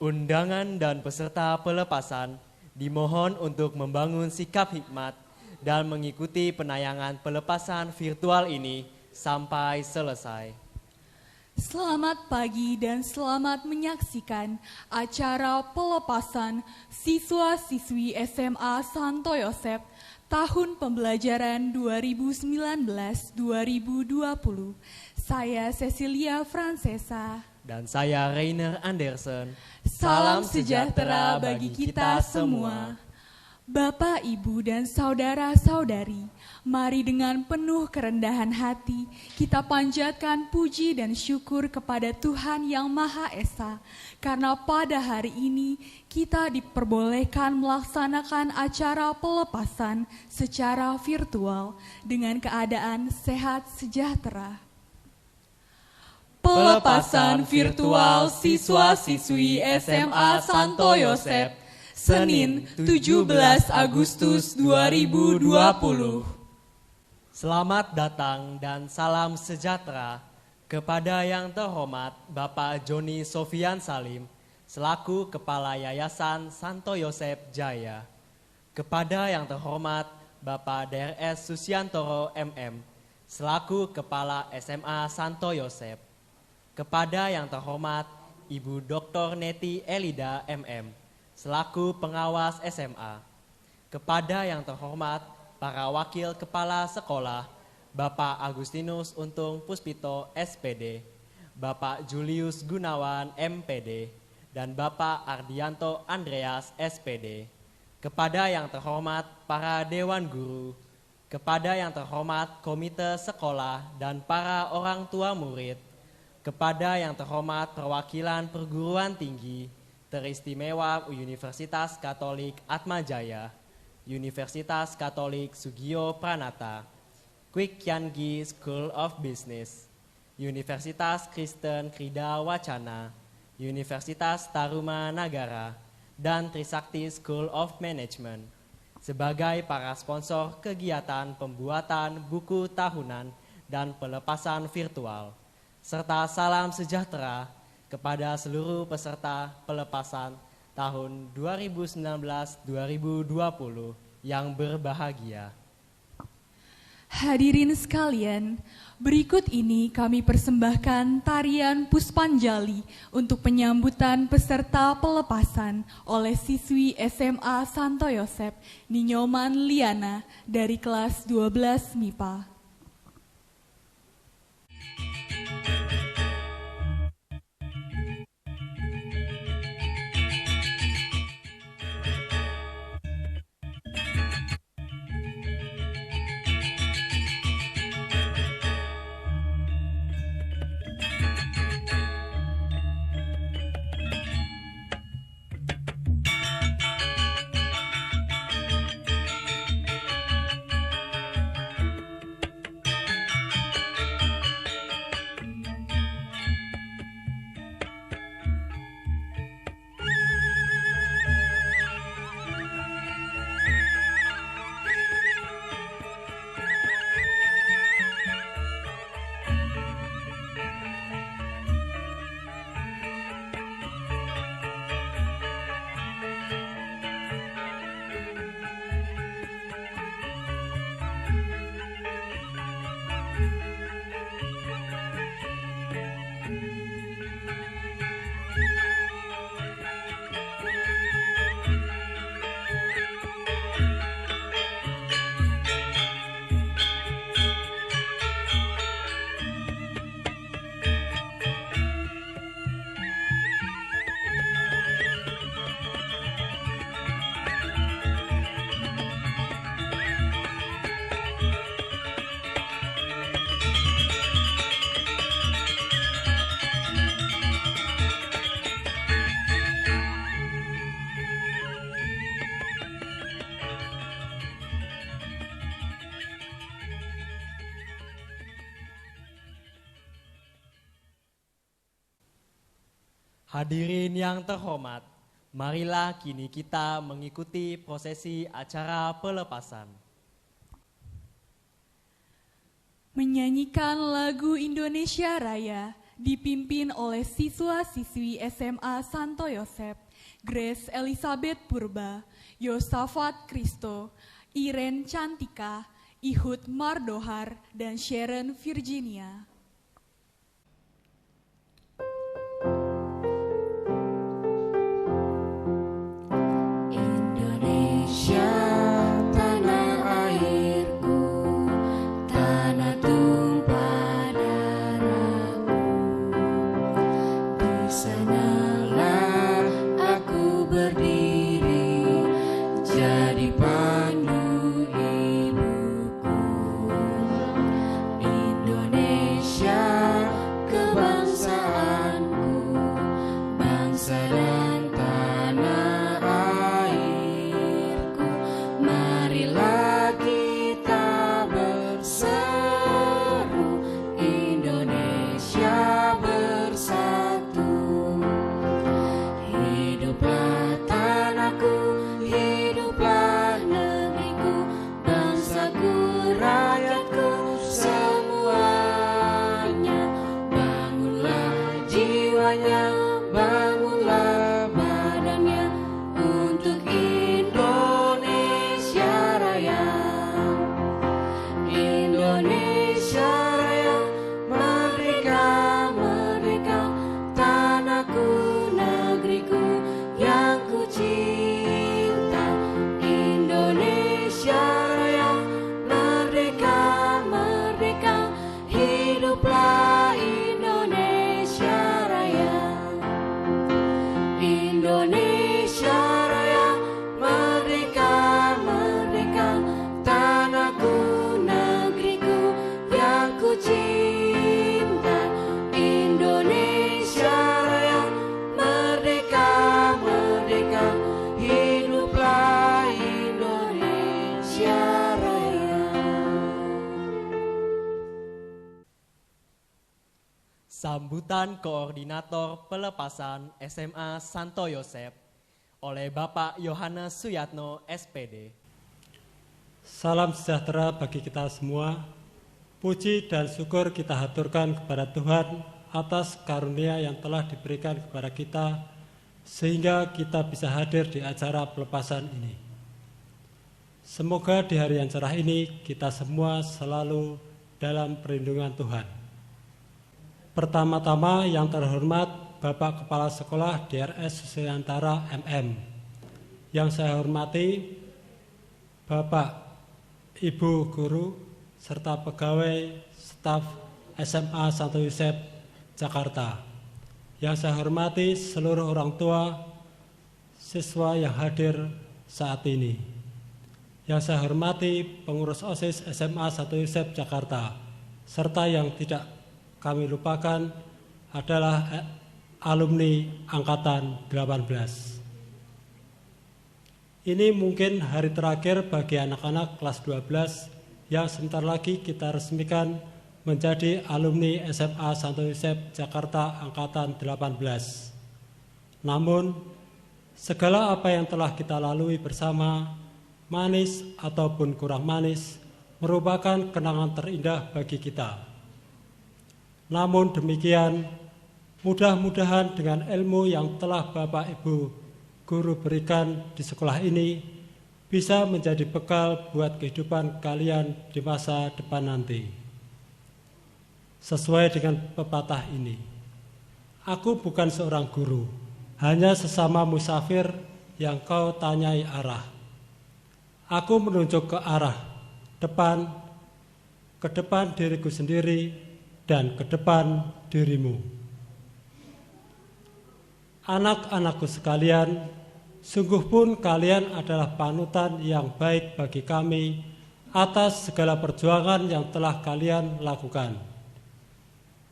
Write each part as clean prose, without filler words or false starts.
Undangan dan peserta pelepasan dimohon untuk membangun sikap hikmat dan mengikuti penayangan pelepasan virtual ini sampai selesai. Selamat pagi dan selamat menyaksikan acara pelepasan siswa-siswi SMA Santo Yosep tahun pembelajaran 2019-2020. Saya Cecilia Francesa. Dan saya Rainer Andersen. Salam sejahtera bagi kita semua. Bapak, Ibu, dan saudara-saudari, mari dengan penuh kerendahan hati kita panjatkan puji dan syukur kepada Tuhan Yang Maha Esa, karena pada hari ini kita diperbolehkan melaksanakan acara pelepasan secara virtual dengan keadaan sehat sejahtera. Pelepasan virtual siswa-siswi SMA Santo Yosep, Senin 17 Agustus 2020. Selamat datang dan salam sejahtera kepada yang terhormat Bapak Joni Sofian Salim selaku Kepala Yayasan Santo Yosep Jaya. Kepada yang terhormat Bapak DRS Susiantoro MM selaku Kepala SMA Santo Yosep. Kepada yang terhormat Ibu Dr. Neti Elida MM selaku pengawas SMA. Kepada yang terhormat para wakil kepala sekolah, Bapak Agustinus Untung Puspito SPD, Bapak Julius Gunawan MPD, dan Bapak Ardianto Andreas SPD. Kepada yang terhormat para dewan guru, kepada yang terhormat komite sekolah dan para orang tua murid, kepada yang terhormat perwakilan perguruan tinggi teristimewa Universitas Katolik Atmajaya, Universitas Katolik Sugio Pranata, Kwik Kiangi School of Business, Universitas Kristen Krida Wacana, Universitas Taruma Nagara, dan Trisakti School of Management sebagai para sponsor kegiatan pembuatan buku tahunan dan pelepasan virtual, serta salam sejahtera kepada seluruh peserta pelepasan tahun 2019-2020 yang berbahagia. Hadirin sekalian, berikut ini kami persembahkan tarian Puspanjali untuk penyambutan peserta pelepasan oleh siswi SMA Santo Yosep Ninyoman Liana dari kelas 12 MIPA. Hadirin yang terhormat, marilah kini kita mengikuti prosesi acara pelepasan. Menyanyikan lagu Indonesia Raya dipimpin oleh siswa-siswi SMA Santo Yosep, Grace Elizabeth Purba, Yosafat Kristo, Iren Cantika, Ihud Mardohar, dan Sharon Virginia. Indonesia, tanah airku, tanah tumpah darahku. Di sanalah aku berdiri, jadi pandu ibuku. Indonesia, kebangsaanku, bangsa dan tanah airku. Marilah kita berseru, Indonesia bersatu. Hiduplah tanahku, hiduplah negeriku, bangsaku, rakyatku semuanya. Bangunlah jiwanya, bangunlah badannya untuk Indonesia Raya. Indonesia Raya, merdeka, merdeka, tanahku, negeriku yang ku cinta. Indonesia Raya, merdeka, merdeka, hiduplah Indonesia Raya. Indonesia Raya, merdeka, merdeka, tanahku, negeriku yang ku cinta. Indonesia Raya, merdeka, merdeka, hiduplah Indonesia Raya. Sambutan Koordinator Pelepasan SMA Santo Yosep oleh Bapak Yohanes Suyatno, SPD. Salam sejahtera bagi kita semua. Puji dan syukur kita haturkan kepada Tuhan atas karunia yang telah diberikan kepada kita sehingga kita bisa hadir di acara pelepasan ini. Semoga di hari yang cerah ini kita semua selalu dalam perlindungan Tuhan. Pertama-tama yang terhormat Bapak Kepala Sekolah DRS Susiantara MM. Yang saya hormati Bapak, Ibu Guru, serta pegawai staf SMA Santo Yosep Jakarta. Yang saya hormati seluruh orang tua siswa yang hadir saat ini. Yang saya hormati pengurus OSIS SMA Santo Yosep Jakarta, serta yang tidak kami lupakan adalah alumni Angkatan 18. Ini mungkin hari terakhir bagi anak-anak kelas 12 yang sebentar lagi kita resmikan menjadi alumni SMA Santo Yosep Jakarta Angkatan 18. Namun, segala apa yang telah kita lalui bersama, manis ataupun kurang manis, merupakan kenangan terindah bagi kita. Namun demikian, mudah-mudahan dengan ilmu yang telah Bapak Ibu Guru berikan di sekolah ini bisa menjadi bekal buat kehidupan kalian di masa depan nanti. Sesuai dengan pepatah ini, aku bukan seorang guru, hanya sesama musafir yang kau tanyai arah. Aku menunjuk ke arah depan, ke depan diriku sendiri, dan ke depan dirimu. Anak-anakku sekalian, sungguh pun kalian adalah panutan yang baik bagi kami atas segala perjuangan yang telah kalian lakukan.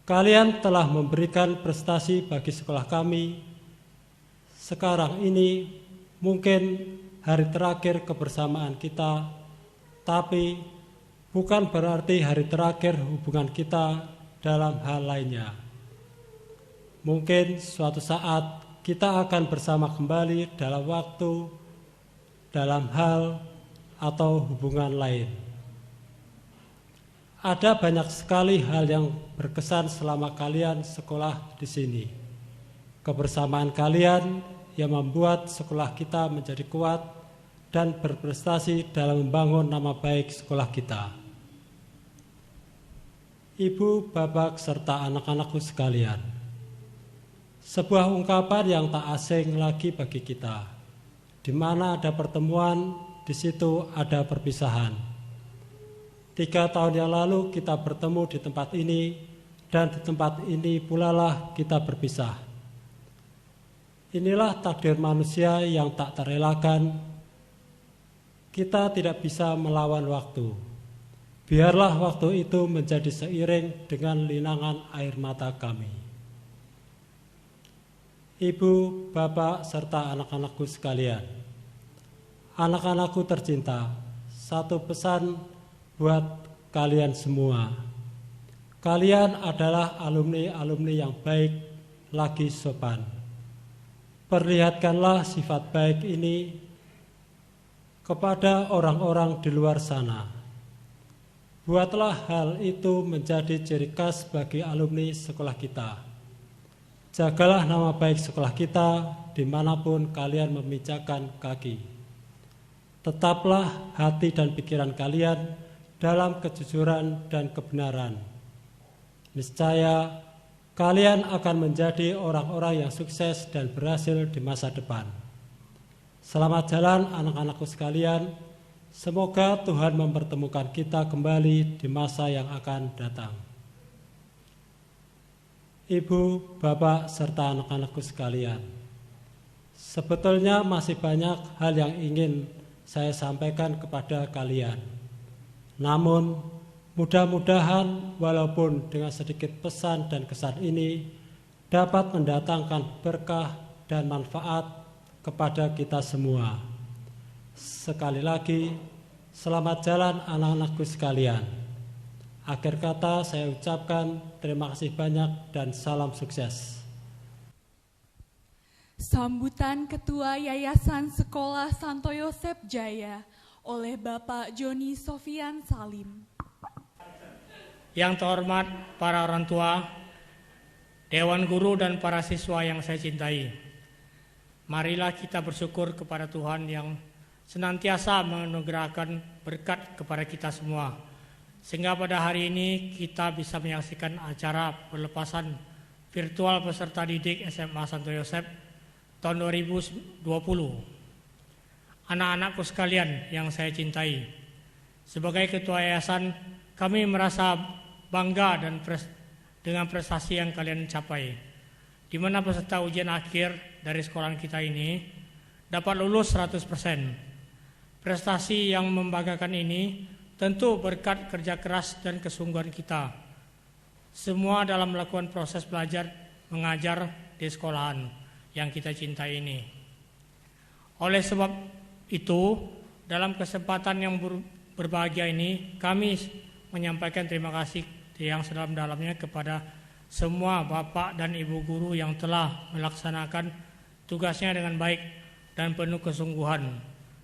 Kalian telah memberikan prestasi bagi sekolah kami. Sekarang ini mungkin hari terakhir kebersamaan kita, tapi bukan berarti hari terakhir hubungan kita dalam hal lainnya. Mungkin suatu saat kita akan bersama kembali dalam waktu, dalam hal, atau hubungan lain. Ada banyak sekali hal yang berkesan selama kalian sekolah di sini. Kebersamaan kalian yang membuat sekolah kita menjadi kuat dan berprestasi dalam membangun nama baik sekolah kita. Ibu, bapak, serta anak-anakku sekalian, sebuah ungkapan yang tak asing lagi bagi kita. Di mana ada pertemuan, di situ ada perpisahan. 3 tahun yang lalu kita bertemu di tempat ini, dan di tempat ini pula lah kita berpisah. Inilah takdir manusia yang tak terelakkan. Kita tidak bisa melawan waktu. Biarlah waktu itu menjadi seiring dengan linangan air mata kami. Ibu, bapak, serta anak-anakku sekalian. Anak-anakku tercinta, satu pesan buat kalian semua. Kalian adalah alumni-alumni yang baik lagi sopan. Perlihatkanlah sifat baik ini kepada orang-orang di luar sana. Buatlah hal itu menjadi ciri khas bagi alumni sekolah kita. Jagalah nama baik sekolah kita dimanapun kalian memijakkan kaki. Tetaplah hati dan pikiran kalian dalam kejujuran dan kebenaran. Niscaya kalian akan menjadi orang-orang yang sukses dan berhasil di masa depan. Selamat jalan anak-anakku sekalian. Semoga Tuhan mempertemukan kita kembali di masa yang akan datang. Ibu, bapak, serta anak-anakku sekalian, sebetulnya masih banyak hal yang ingin saya sampaikan kepada kalian. Namun, mudah-mudahan walaupun dengan sedikit pesan dan kesan ini dapat mendatangkan berkah dan manfaat kepada kita semua. Sekali lagi, selamat jalan anak-anakku sekalian. Akhir kata saya ucapkan terima kasih banyak dan salam sukses. Sambutan Ketua Yayasan Sekolah Santo Yosep Jaya oleh Bapak Joni Sofian Salim. Yang terhormat para orang tua, Dewan Guru dan para siswa yang saya cintai. Marilah kita bersyukur kepada Tuhan yang senantiasa menganugerahkan berkat kepada kita semua. Sehingga pada hari ini kita bisa menyaksikan acara pelepasan virtual peserta didik SMA Santo Yosep tahun 2020. Anak-anakku sekalian yang saya cintai, sebagai ketua yayasan kami merasa bangga dan dengan prestasi yang kalian capai, di mana peserta ujian akhir dari sekolah kita ini dapat lulus 100%. Prestasi yang membanggakan ini tentu berkat kerja keras dan kesungguhan kita semua dalam melakukan proses belajar mengajar di sekolahan yang kita cintai ini. Oleh sebab itu, dalam kesempatan yang berbahagia ini, kami menyampaikan terima kasih yang sedalam-dalamnya kepada semua bapak dan ibu guru yang telah melaksanakan tugasnya dengan baik dan penuh kesungguhan.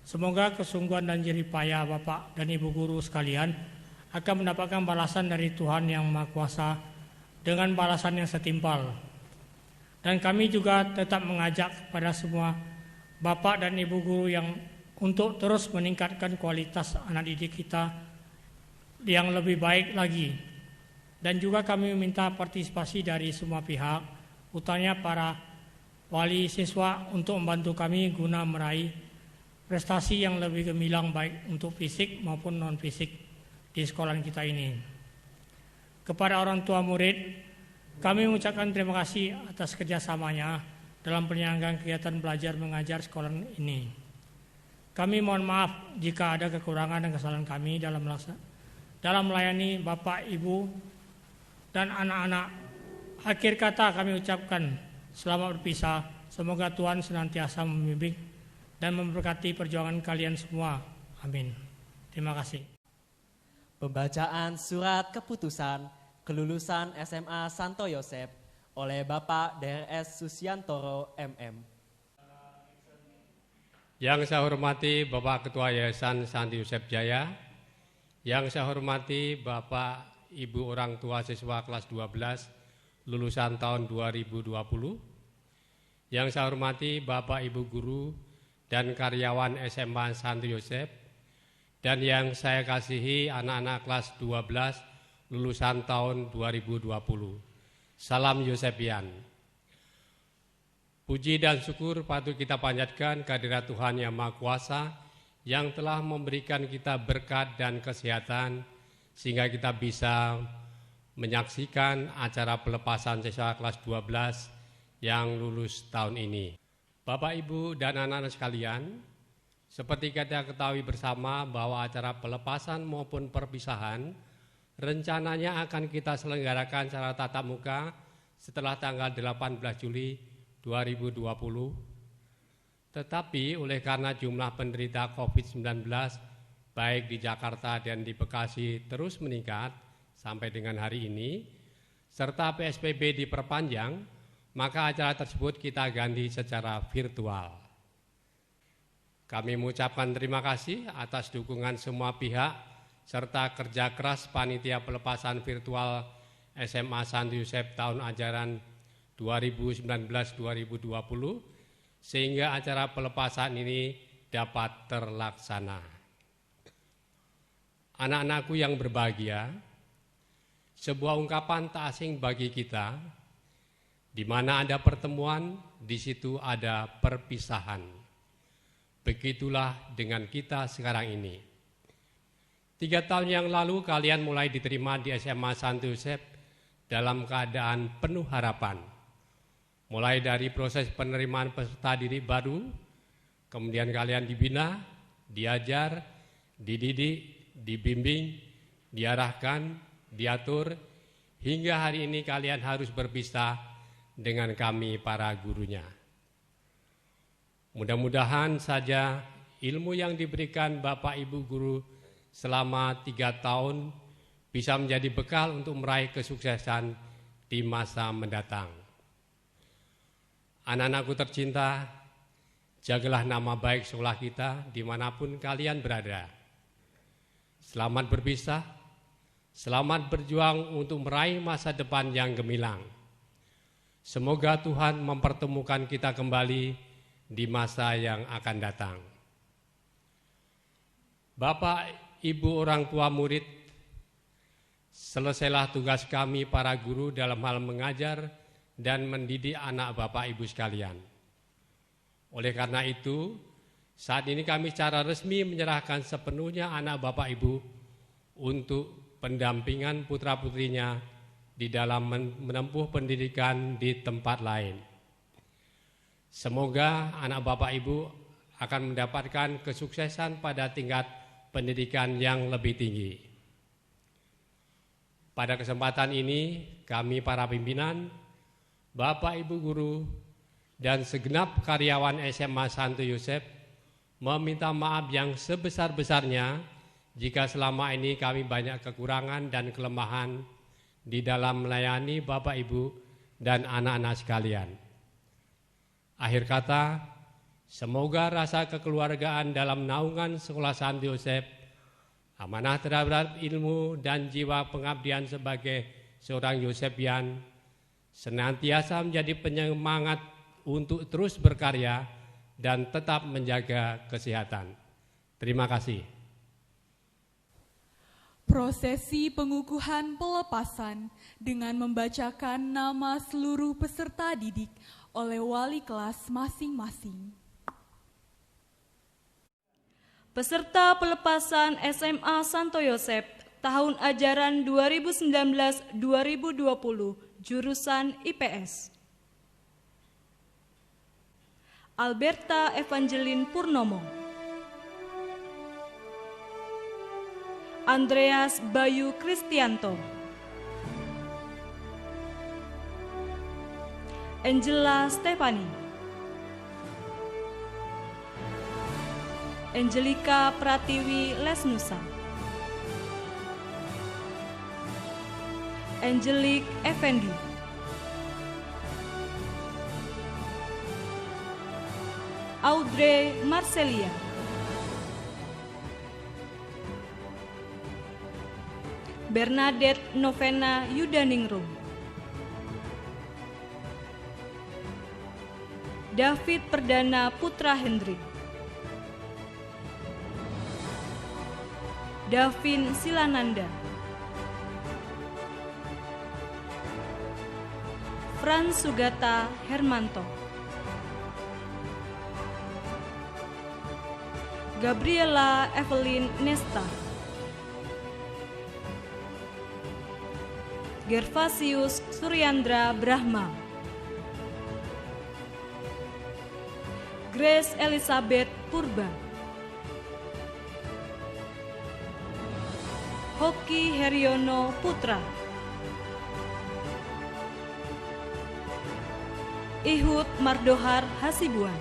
Semoga kesungguhan dan jerih payah bapak dan ibu guru sekalian akan mendapatkan balasan dari Tuhan yang Maha Kuasa dengan balasan yang setimpal. Dan kami juga tetap mengajak kepada semua bapak dan ibu guru yang untuk terus meningkatkan kualitas anak didik kita yang lebih baik lagi. Dan juga kami meminta partisipasi dari semua pihak, utamanya para wali siswa untuk membantu kami guna meraih prestasi yang lebih gemilang baik untuk fisik maupun non-fisik di sekolah kita ini. Kepada orang tua murid, kami mengucapkan terima kasih atas kerjasamanya dalam penyelenggaraan kegiatan belajar mengajar sekolah ini. Kami mohon maaf jika ada kekurangan dan kesalahan kami dalam melayani Bapak, Ibu, dan anak-anak. Akhir kata kami ucapkan selamat berpisah. Semoga Tuhan senantiasa membimbing dan memberkati perjuangan kalian semua. Amin. Terima kasih. Pembacaan surat keputusan kelulusan SMA Santo Yosep oleh Bapak DRS Susiantoro MM. Yang saya hormati Bapak Ketua Yayasan Santo Yosep Jaya, Yang saya hormati Bapak Ibu orang tua siswa kelas 12 lulusan tahun 2020. Yang saya hormati Bapak Ibu guru dan karyawan SMA Santo Yosef. Dan yang saya kasihi anak-anak kelas 12 lulusan tahun 2020. Salam Yosefian. Puji dan syukur patut kita panjatkan kehadirat Tuhan Yang Maha Kuasa yang telah memberikan kita berkat dan kesehatan sehingga kita bisa menyaksikan acara pelepasan siswa kelas 12 yang lulus tahun ini. Bapak, Ibu, dan anak-anak sekalian, seperti kita ketahui bersama bahwa acara pelepasan maupun perpisahan rencananya akan kita selenggarakan secara tatap muka setelah tanggal 18 Juli 2020. Tetapi oleh karena jumlah penderita COVID-19 baik di Jakarta dan di Bekasi terus meningkat sampai dengan hari ini, serta PSBB diperpanjang, maka acara tersebut kita ganti secara virtual. Kami mengucapkan terima kasih atas dukungan semua pihak serta kerja keras panitia pelepasan virtual SMA Santo Yosef tahun ajaran 2019-2020 sehingga acara pelepasan ini dapat terlaksana. Anak-anakku yang berbahagia, sebuah ungkapan tak asing bagi kita, di mana ada pertemuan, di situ ada perpisahan. Begitulah dengan kita sekarang ini. 3 tahun yang lalu kalian mulai diterima di SMA Santo Yosef dalam keadaan penuh harapan. Mulai dari proses penerimaan peserta didik baru, kemudian kalian dibina, diajar, dididik, dibimbing, diarahkan, diatur, hingga hari ini kalian harus berpisah dengan kami para gurunya. Mudah-mudahan saja ilmu yang diberikan Bapak Ibu guru selama 3 tahun bisa menjadi bekal untuk meraih kesuksesan di masa mendatang. Anak-anakku tercinta, jagalah nama baik sekolah kita dimanapun kalian berada. Selamat berpisah, selamat berjuang untuk meraih masa depan yang gemilang. Semoga Tuhan mempertemukan kita kembali di masa yang akan datang. Bapak, Ibu orang tua murid, selesailah tugas kami para guru dalam hal mengajar dan mendidik anak Bapak Ibu sekalian. Oleh karena itu, saat ini kami secara resmi menyerahkan sepenuhnya anak Bapak Ibu untuk pendampingan putra-putrinya di dalam menempuh pendidikan di tempat lain. Semoga anak Bapak Ibu akan mendapatkan kesuksesan pada tingkat pendidikan yang lebih tinggi. Pada kesempatan ini, kami para pimpinan, Bapak Ibu guru, dan segenap karyawan SMA Santo Yosef meminta maaf yang sebesar-besarnya jika selama ini kami banyak kekurangan dan kelemahan di dalam melayani Bapak Ibu dan anak-anak sekalian. Akhir kata, semoga rasa kekeluargaan dalam naungan sekolah Santo Yosef, amanah terhadap ilmu dan jiwa pengabdian sebagai seorang Yosefian senantiasa menjadi penyemangat untuk terus berkarya dan tetap menjaga kesehatan. Terima kasih. Prosesi pengukuhan pelepasan dengan membacakan nama seluruh peserta didik oleh wali kelas masing-masing. Peserta pelepasan SMA Santo Yosef tahun ajaran 2019-2020 jurusan IPS. Alberta Evangeline Purnomo, Andreas Bayu Kristianto, Angela Stefani, Angelika Pratiwi Lesnusa, Angelique Effendi, Audrey Marcelia, Bernadette Novena Yudaningrum, David Perdana Putra Hendrik, Davin Silananda, Frans Sugata Hermanto, Gabriela Evelyn Nesta, Gervasius Suryandra Brahma, Grace Elizabeth Purba, Hoki Heryono Putra, Ihud Mardohar Hasibuan,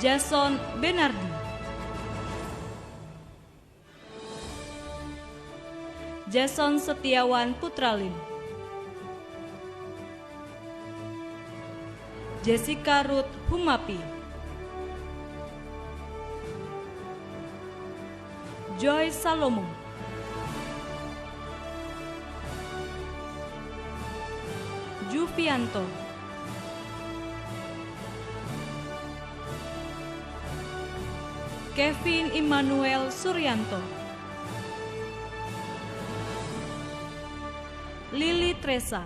Jason Benardi, Jason Setiawan Putralin, Jessica Ruth Humapi, Joy Salomo, Juvianto, Kevin Immanuel Suryanto, Lili Tresa,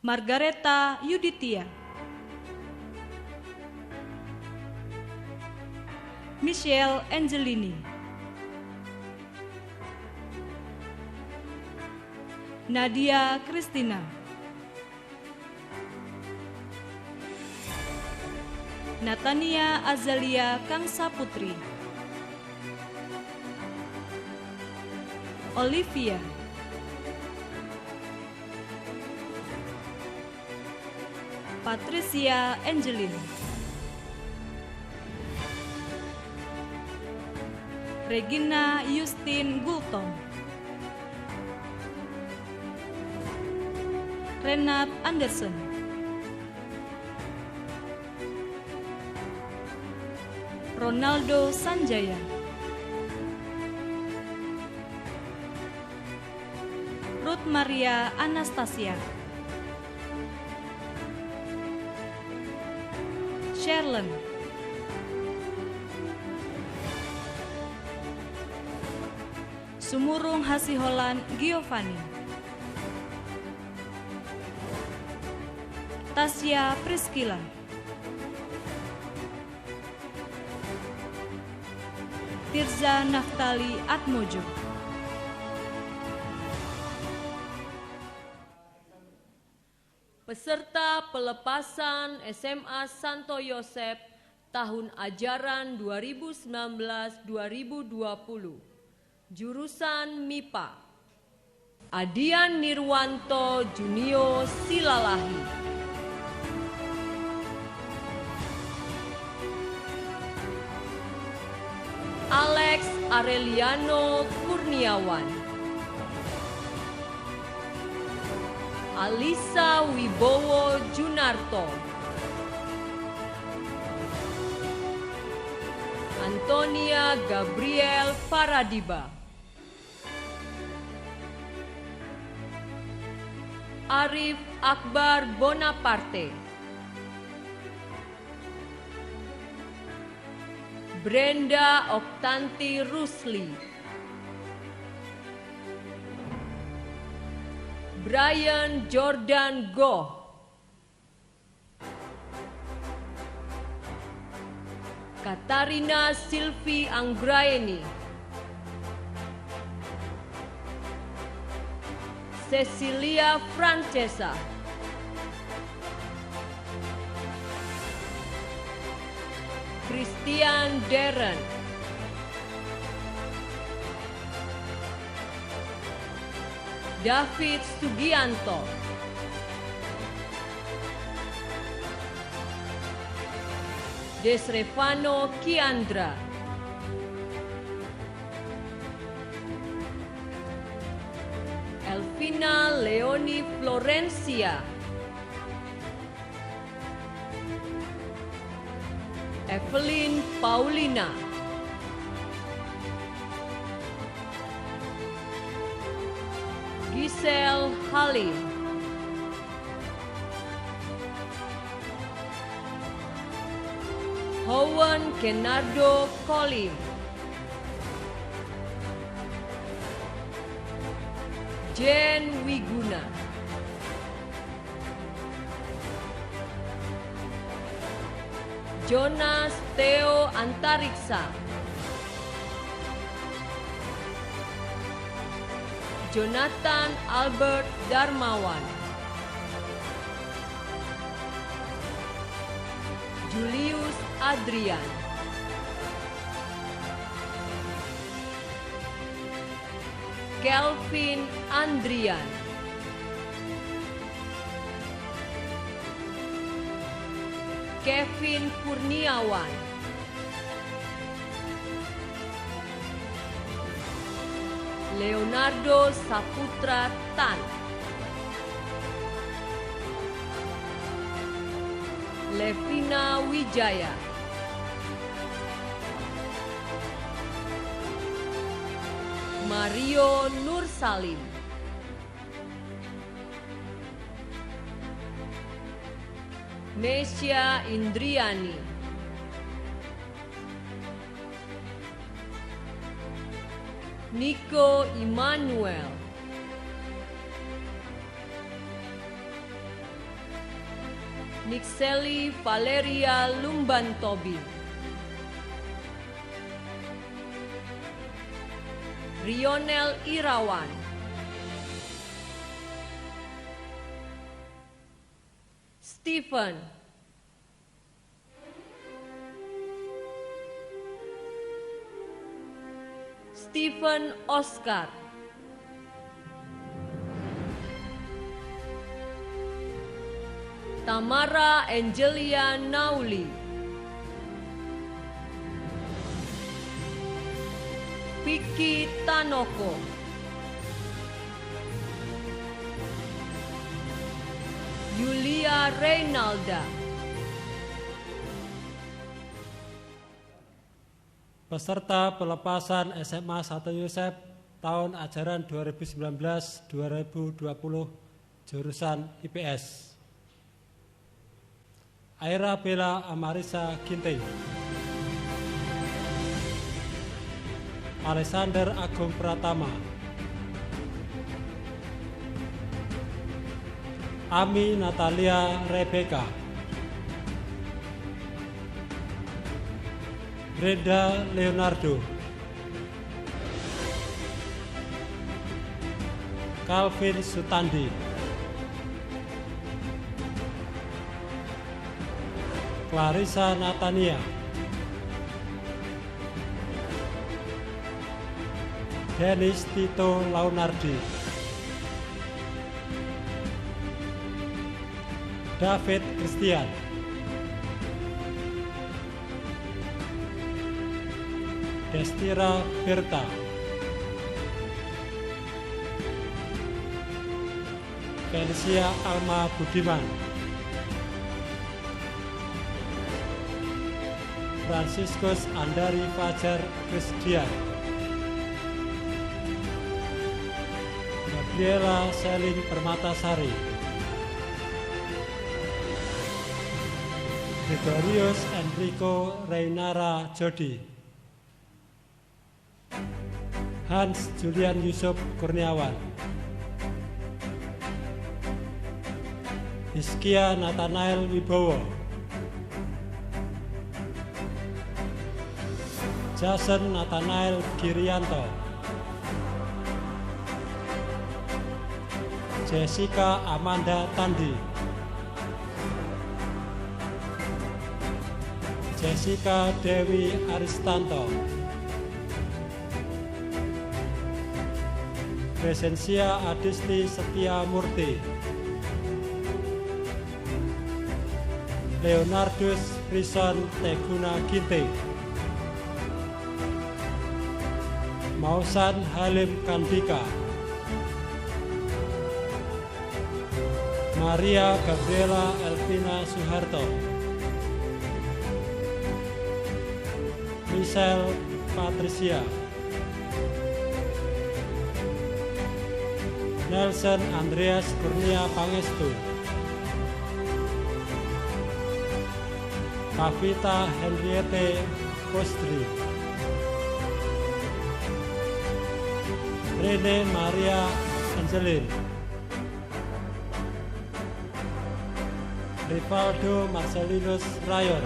Margareta Yuditia, Michelle Angelini, Nadia Christina, Natania Azalia Kangsa Putri, Olivia, Patricia Angelin, Regina Justin Gultom, Renat Anderson, Ronaldo Sanjaya, Ruth Maria Anastasia, Sherlyn, Sumurung Hasiholan Giovanni, Tasya Priskila, Tirza Naftali Atmojo, peserta pelepasan SMA Santo Yosep tahun ajaran 2019-2020, jurusan MIPA, Adian Nirwanto Junio Silalahi, Alex Areliano Kurniawan, Alisa Wibowo Junarto, Antonia Gabriel Faradiba, Arif Akbar Bonaparte, Brenda Oktanti Rusli, Brian Jordan Goh, Katarina Silvi Anggraeni, Cecilia Francesa, Christian Darren, David Sugianto, Desrevano Kiandra, Elvina Leoni Florencia, Evelyn Paulina, Giselle Halim, Howan Kenardo Kolim, Jen Wiguna, Jonas Theo Antariksa, Jonathan Albert Darmawan, Julius Adrian, Kelvin Andrian, Kevin Kurniawan, Leonardo Saputra Tan, Levina Wijaya, Mario Nursalim, Nesya Indriani, Nico Immanuel, Nixeli Valeria Lumbantobi, Rionel Irawan, Stephen, Stephen Oscar, Tamara Angelia Nauli, Vicky Tanoko, Yulia Reynalda, peserta pelepasan SMA 1 Yosep tahun ajaran 2019-2020 jurusan IPS. Aira Bella Amarisa Ginting, Alexander Agung Pratama, Ami Natalia Rebecca, Brenda Leonardo, Calvin Sutandi, Clarissa Natania, Dennis Tito Launardi, David Christian, Destira Berta, Felicia Alma Budiman, Franciscus Andari Fajar Krisdian, Gabriela Selin Permatasari, Gregorius Enrico Reynara Jodi, Hans Julian Yusuf Kurniawan, Hizkia Nathanael Wibowo, Jason Nathanael Girianto, Jessica Amanda Tandi, Jessica Dewi Aristanto, Presensia Adisti Setia Murti, Leonardus Rison Teguna Ginting, Mausan Halim Kandika, Maria Gabriela Elvina Suharto, Michelle Patricia, Nelson Andreas Kurnia Pangestu, Kavita Henriette Kostri, Rene Maria Angelin, Rivaldo Marcelinus Rayon,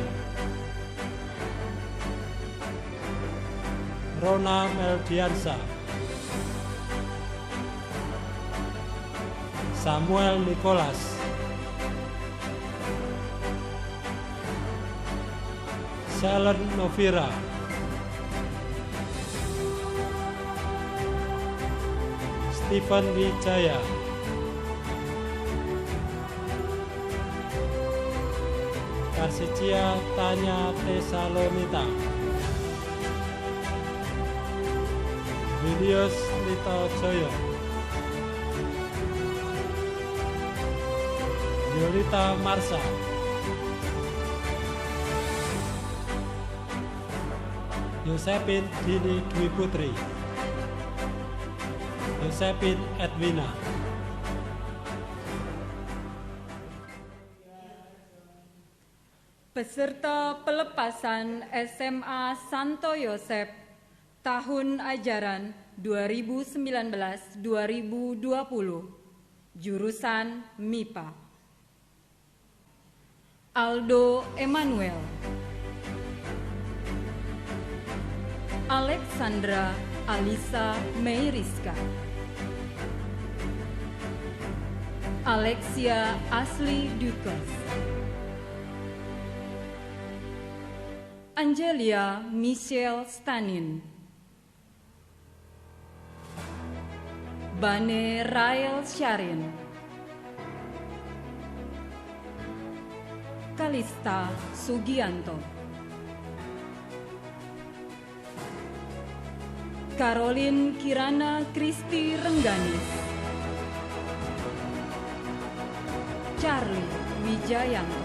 Rona Meldiansa, Samuel Nicholas, Selen Novira, Stephen Wijaya, Karsicia Tanya Tesalonita, Julius Lito Joyo, Yolita Marsha, Yosepin Dini Dwi Putri, Yosepin Edwina, peserta pelepasan SMA Santo Yosep tahun ajaran 2019-2020, jurusan MIPA. Aldo Emmanuel, Alexandra Alisa Meiriska, Alexia Asli Dukes, Angelia Michelle Stanin, Bane Rael Syarin, Kalista Sugianto, Caroline Kirana Kristi Rengganis, Charlie Wijayanto,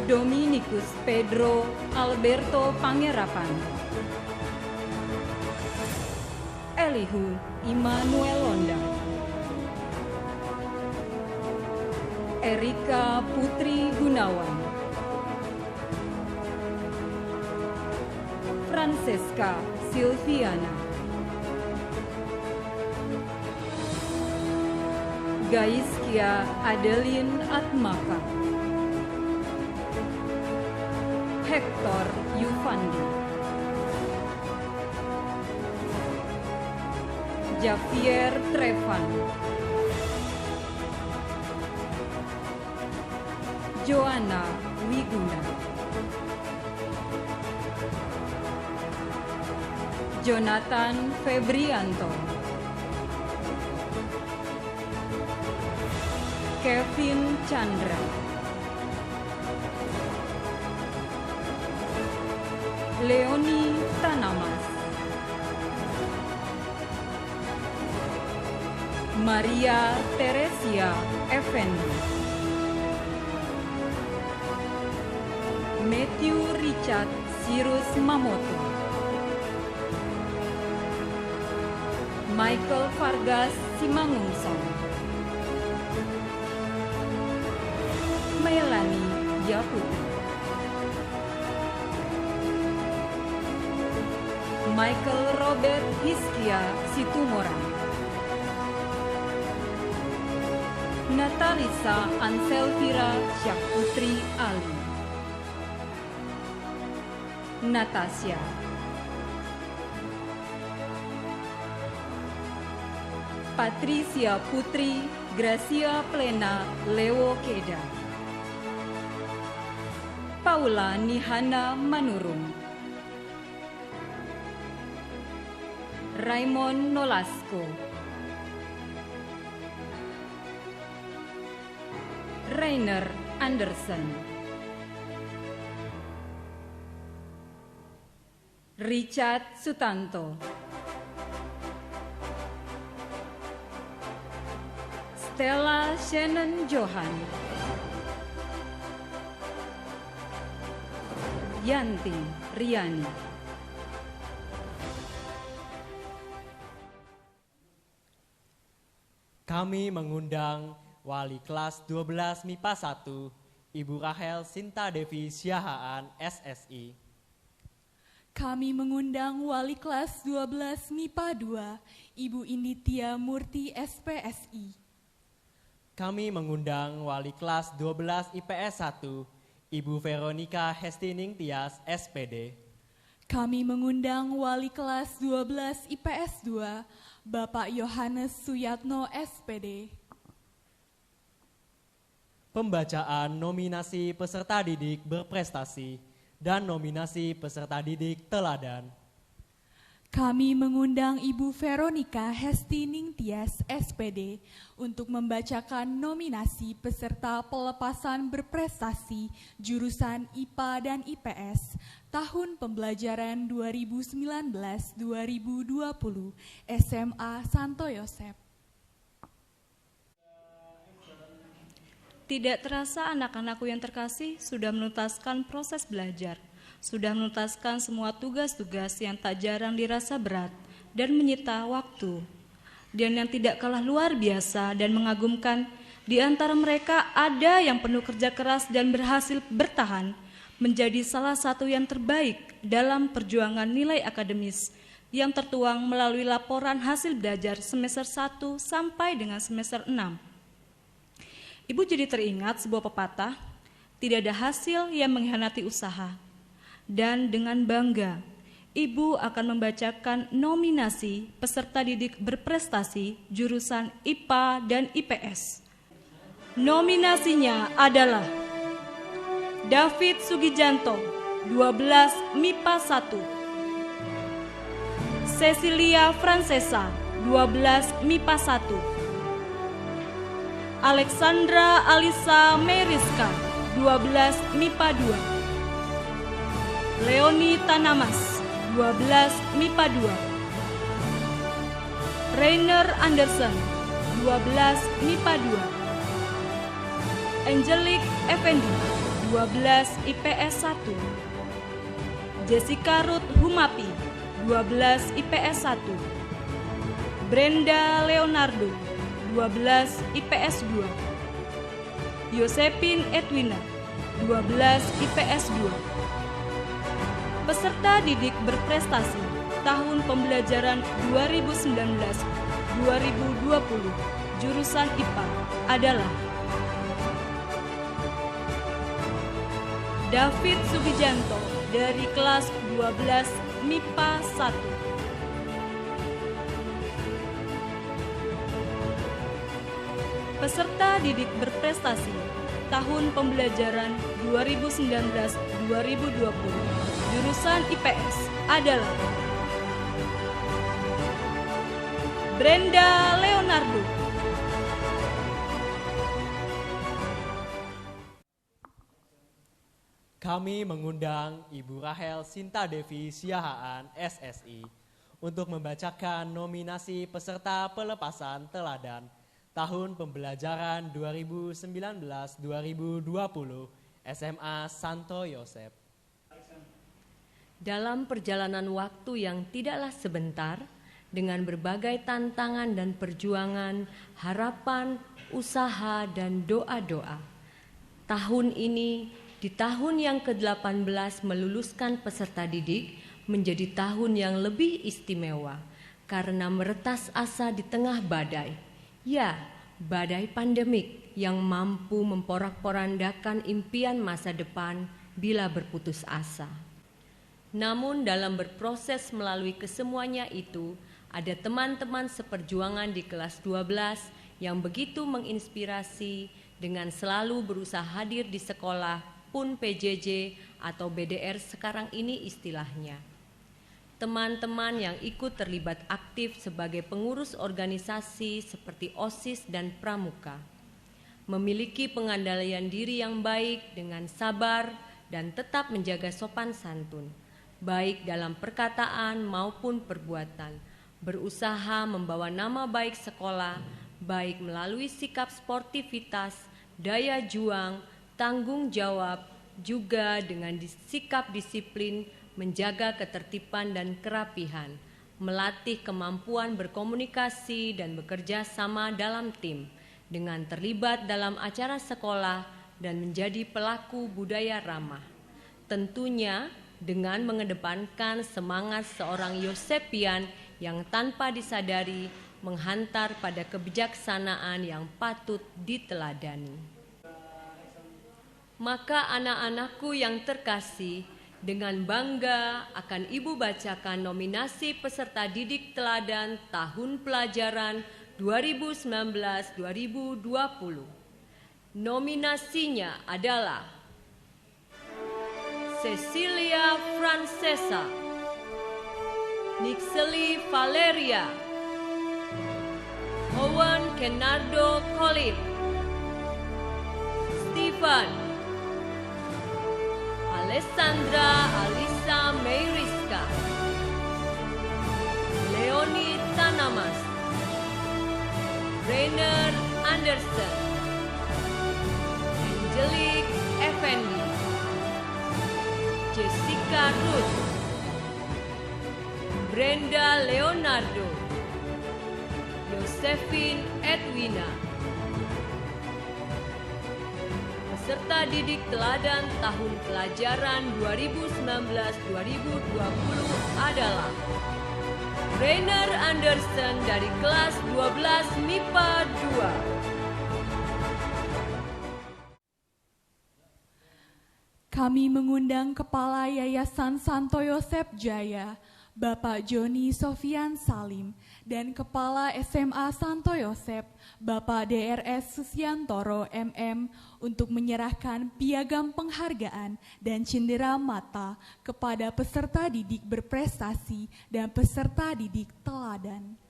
Dominikus Pedro Alberto Pangerapan, Elihu Immanuel Londa, Erika Putri Gunawan, Francesca Silviana, Gaiskia Adeline Atmaka, Hector Yuvandi, Javier Trevan, Joanna Wiguna, Jonathan Febrianto, Kevin Chandra, Leoni Tanamas, Maria Teresia Effendi, Matthew Richard Sirus Mamoto, Michael Vargas Simangungsong, Melanie Yaputi, Michael Robert Hiskia Situmorang, Natalisa Anselvira Syahputri Ali, Natasha, Patricia Putri Gracia Plena Lewo Keda, Paula Nihana Manurung, Raymond Nolasco, Rainer Anderson, Richard Sutanto, Stella Shannon Johan, Yanti Riani. Kami mengundang Wali Kelas 12 MIPA 1, Ibu Rahel Sinta Devi Siahaan, SSI. Kami mengundang Wali Kelas 12 MIPA 2, Ibu Inditia Murti, SPSI. Kami mengundang Wali Kelas 12 IPS 1, Ibu Veronica Hestining Tias, SPD. Kami mengundang Wali Kelas 12 IPS 2, Bapak Yohanes Suyatno, SPD. Pembacaan nominasi peserta didik berprestasi dan nominasi peserta didik teladan. Kami mengundang Ibu Veronica Hestining Tias, SPD, untuk membacakan nominasi peserta pelepasan berprestasi jurusan IPA dan IPS tahun pembelajaran 2019-2020 SMA Santo Yosep. Tidak terasa anak-anakku yang terkasih sudah menuntaskan proses belajar, sudah menuntaskan semua tugas-tugas yang tak jarang dirasa berat dan menyita waktu. Dan yang tidak kalah luar biasa dan mengagumkan, di antara mereka ada yang penuh kerja keras dan berhasil bertahan menjadi salah satu yang terbaik dalam perjuangan nilai akademis yang tertuang melalui laporan hasil belajar semester 1 sampai dengan semester 6. Ibu jadi teringat sebuah pepatah, tidak ada hasil yang mengkhianati usaha. Dan dengan bangga, Ibu akan membacakan nominasi peserta didik berprestasi jurusan IPA dan IPS. Nominasinya adalah David Sugijanto, 12 MIPA 1. Cecilia Francesa, 12 MIPA 1. Alexandra Alisa Meriska, 12 MIPA 2. Leoni Tanamas, 12 MIPA 2. Rainer Anderson, 12 MIPA 2. Angelique Effendi, 12 IPS 1. Jessica Ruth Humapi, 12 IPS 1. Brenda Leonardo, 12 IPS 2. Yosepin Edwina, 12 IPS 2. Peserta didik berprestasi tahun pembelajaran 2019-2020 jurusan IPA adalah David Sugijanto dari kelas 12 MIPA 1. Peserta didik berprestasi tahun pembelajaran 2019-2020 jurusan IPS adalah Brenda Leonardo. Kami mengundang Ibu Rahel Sinta Devi Siahaan, SSI, untuk membacakan nominasi peserta pelepasan teladan tahun pembelajaran 2019-2020 SMA Santo Yosep. Dalam perjalanan waktu yang tidaklah sebentar, dengan berbagai tantangan dan perjuangan, harapan, usaha, dan doa-doa, tahun ini, di tahun yang ke-18 meluluskan peserta didik, menjadi tahun yang lebih istimewa, karena meretas asa di tengah badai. Ya, badai pandemik yang mampu memporak-porandakan impian masa depan bila berputus asa. Namun dalam berproses melalui kesemuanya itu, ada teman-teman seperjuangan di kelas 12 yang begitu menginspirasi dengan selalu berusaha hadir di sekolah pun PJJ atau BDR sekarang ini istilahnya. Teman-teman yang ikut terlibat aktif sebagai pengurus organisasi seperti OSIS dan Pramuka, memiliki pengandaian diri yang baik dengan sabar dan tetap menjaga sopan santun, baik dalam perkataan maupun perbuatan, berusaha membawa nama baik sekolah, baik melalui sikap sportivitas, daya juang, tanggung jawab, juga dengan sikap disiplin, menjaga ketertiban dan kerapihan, melatih kemampuan berkomunikasi dan bekerja sama dalam tim, dengan terlibat dalam acara sekolah dan menjadi pelaku budaya ramah. Tentunya dengan mengedepankan semangat seorang Yosepian yang tanpa disadari menghantar pada kebijaksanaan yang patut diteladani. Maka anak-anakku yang terkasih, dengan bangga akan Ibu bacakan nominasi peserta didik teladan tahun pelajaran 2019-2020. Nominasinya adalah Cecilia Francesa, Nixeli Valeria, Owen Kenardo Colin, Stephen, Alessandra Alisa Meiriska, Leonie Tanamas, Rainer Anderson, Angelique Effendi, Jessica Ruth, Brenda Leonardo, Josephine Edwina. Peserta didik teladan tahun pelajaran 2019-2020 adalah Rainer Anderson dari kelas 12 MIPA 2. Kami mengundang Kepala Yayasan Santo Yosep Jaya, Bapak Joni Sofian Salim, dan Kepala SMA Santo Yosep, Bapak DRS Susiantoro MM, untuk menyerahkan piagam penghargaan dan cendera mata kepada peserta didik berprestasi dan peserta didik teladan.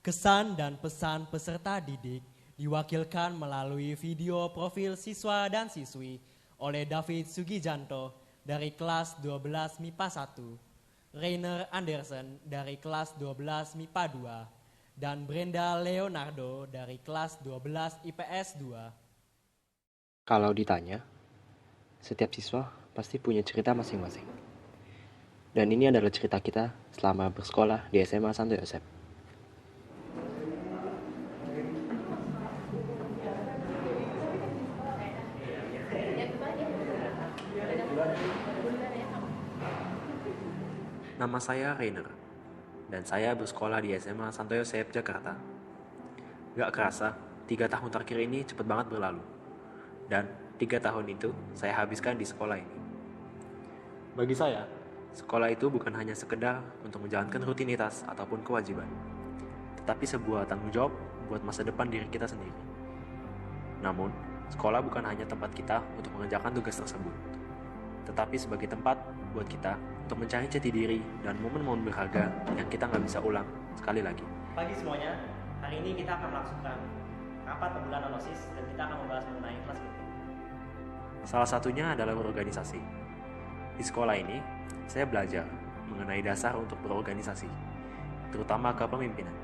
Kesan dan pesan peserta didik diwakilkan melalui video profil siswa dan siswi oleh David Sugijanto dari kelas 12 MIPA 1, Rainer Anderson dari kelas 12 MIPA 2, dan Brenda Leonardo dari kelas 12 IPS 2. Kalau ditanya, setiap siswa pasti punya cerita masing-masing. Dan ini adalah cerita kita selama bersekolah di SMA Santo Yosep. Nama saya Rainer, dan saya bersekolah di SMA Santo Yosep, Jakarta. Gak kerasa, 3 tahun terakhir ini cepat banget berlalu. Dan 3 tahun itu saya habiskan di sekolah ini. Bagi saya, sekolah itu bukan hanya sekedar untuk menjalankan rutinitas ataupun kewajiban, tetapi sebuah tanggung jawab buat masa depan diri kita sendiri. Namun, sekolah bukan hanya tempat kita untuk mengerjakan tugas tersebut, tetapi sebagai tempat buat kita untuk mencari jati diri dan momen-momen berharga yang kita nggak bisa ulang sekali lagi. Pagi semuanya, hari ini kita akan melangsungkan rapat pembulanan OSIS dan kita akan membahas mengenai kelas meeting. Salah satunya adalah berorganisasi. Di sekolah ini, saya belajar mengenai dasar untuk berorganisasi, terutama kepemimpinan,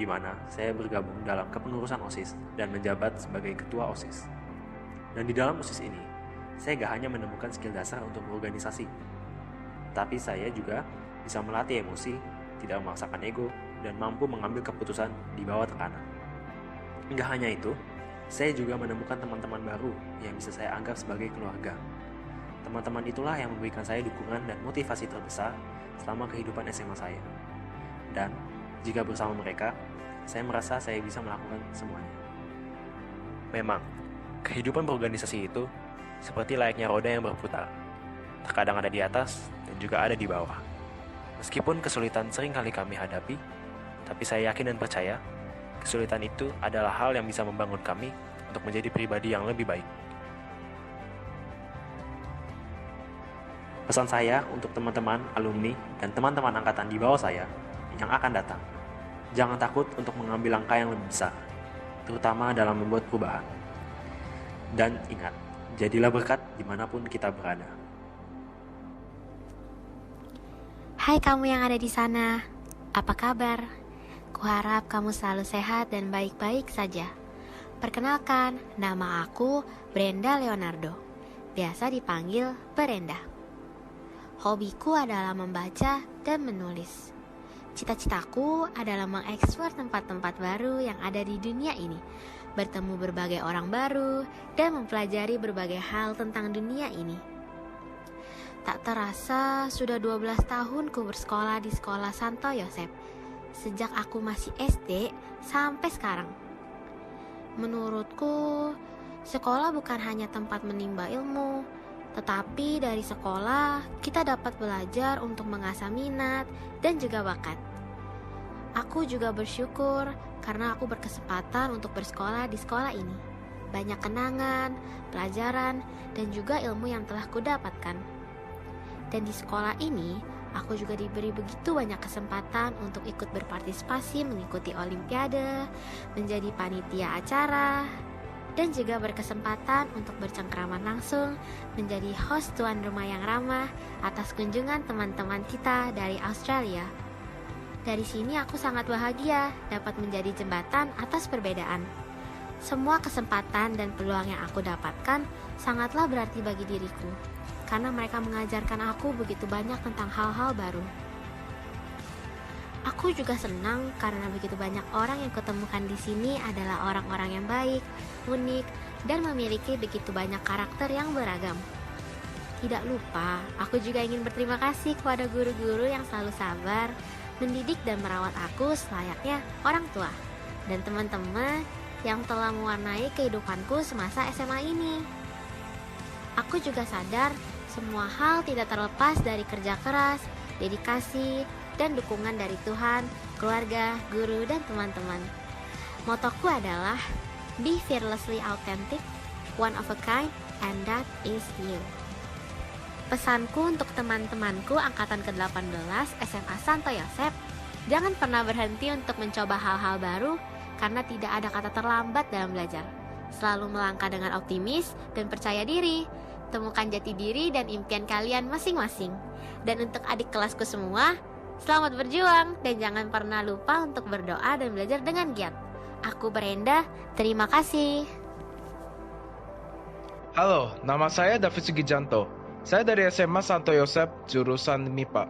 di mana saya bergabung dalam kepengurusan OSIS dan menjabat sebagai ketua OSIS. Dan di dalam OSIS ini, saya gak hanya menemukan skill dasar untuk berorganisasi, tapi saya juga bisa melatih emosi, tidak memaksakan ego, dan mampu mengambil keputusan di bawah tekanan. Enggak hanya itu, saya juga menemukan teman-teman baru yang bisa saya anggap sebagai keluarga. Teman-teman itulah yang memberikan saya dukungan dan motivasi terbesar selama kehidupan SMA saya. Dan jika bersama mereka, saya merasa saya bisa melakukan semuanya. Memang, kehidupan berorganisasi itu seperti layaknya roda yang berputar. Terkadang ada di atas dan juga ada di bawah. Meskipun kesulitan sering kali kami hadapi, tapi saya yakin dan percaya, kesulitan itu adalah hal yang bisa membangun kami untuk menjadi pribadi yang lebih baik. Pesan saya untuk teman-teman, alumni, dan teman-teman angkatan di bawah saya yang akan datang. Jangan takut untuk mengambil langkah yang lebih besar, terutama dalam membuat perubahan. Dan ingat, jadilah berkat dimanapun kita berada. Hai kamu yang ada di sana, apa kabar? Kuharap kamu selalu sehat dan baik-baik saja. Perkenalkan, nama aku Brenda Leonardo, biasa dipanggil Brenda. Hobiku adalah membaca dan menulis. Cita-citaku adalah mengeksplor tempat-tempat baru yang ada di dunia ini, bertemu berbagai orang baru, dan mempelajari berbagai hal tentang dunia ini. Tak terasa sudah 12 tahunku bersekolah di sekolah Santo Yosep, sejak aku masih SD sampai sekarang. Menurutku, sekolah bukan hanya tempat menimba ilmu, tetapi dari sekolah kita dapat belajar untuk mengasah minat dan juga bakat. Aku juga bersyukur karena aku berkesempatan untuk bersekolah di sekolah ini. Banyak kenangan, pelajaran, dan juga ilmu yang telah kudapatkan. Dan di sekolah ini, aku juga diberi begitu banyak kesempatan untuk ikut berpartisipasi mengikuti olimpiade, menjadi panitia acara, dan juga berkesempatan untuk bercengkrama langsung menjadi host tuan rumah yang ramah atas kunjungan teman-teman kita dari Australia. Dari sini aku sangat bahagia dapat menjadi jembatan atas perbedaan. Semua kesempatan dan peluang yang aku dapatkan sangatlah berarti bagi diriku, karena mereka mengajarkan aku begitu banyak tentang hal-hal baru. Aku juga senang karena begitu banyak orang yang kutemukan di sini adalah orang-orang yang baik, unik, dan memiliki begitu banyak karakter yang beragam. Tidak lupa, aku juga ingin berterima kasih kepada guru-guru yang selalu sabar, mendidik dan merawat aku selayaknya orang tua, dan teman-teman yang telah mewarnai kehidupanku semasa SMA ini. Aku juga sadar semua hal tidak terlepas dari kerja keras, dedikasi, dan dukungan dari Tuhan, keluarga, guru, dan teman-teman. Motoku adalah be fearlessly authentic, one of a kind, and that is you. Pesanku untuk teman-temanku angkatan ke-18 SMA Santo Yosep, jangan pernah berhenti untuk mencoba hal-hal baru karena tidak ada kata terlambat dalam belajar. Selalu melangkah dengan optimis dan percaya diri. Temukan jati diri dan impian kalian masing-masing. Dan untuk adik kelasku semua, selamat berjuang dan jangan pernah lupa untuk berdoa dan belajar dengan giat. Aku Brenda, terima kasih. Halo, nama saya David Sugijanto. Saya dari SMA Santo Yosep, jurusan MIPA.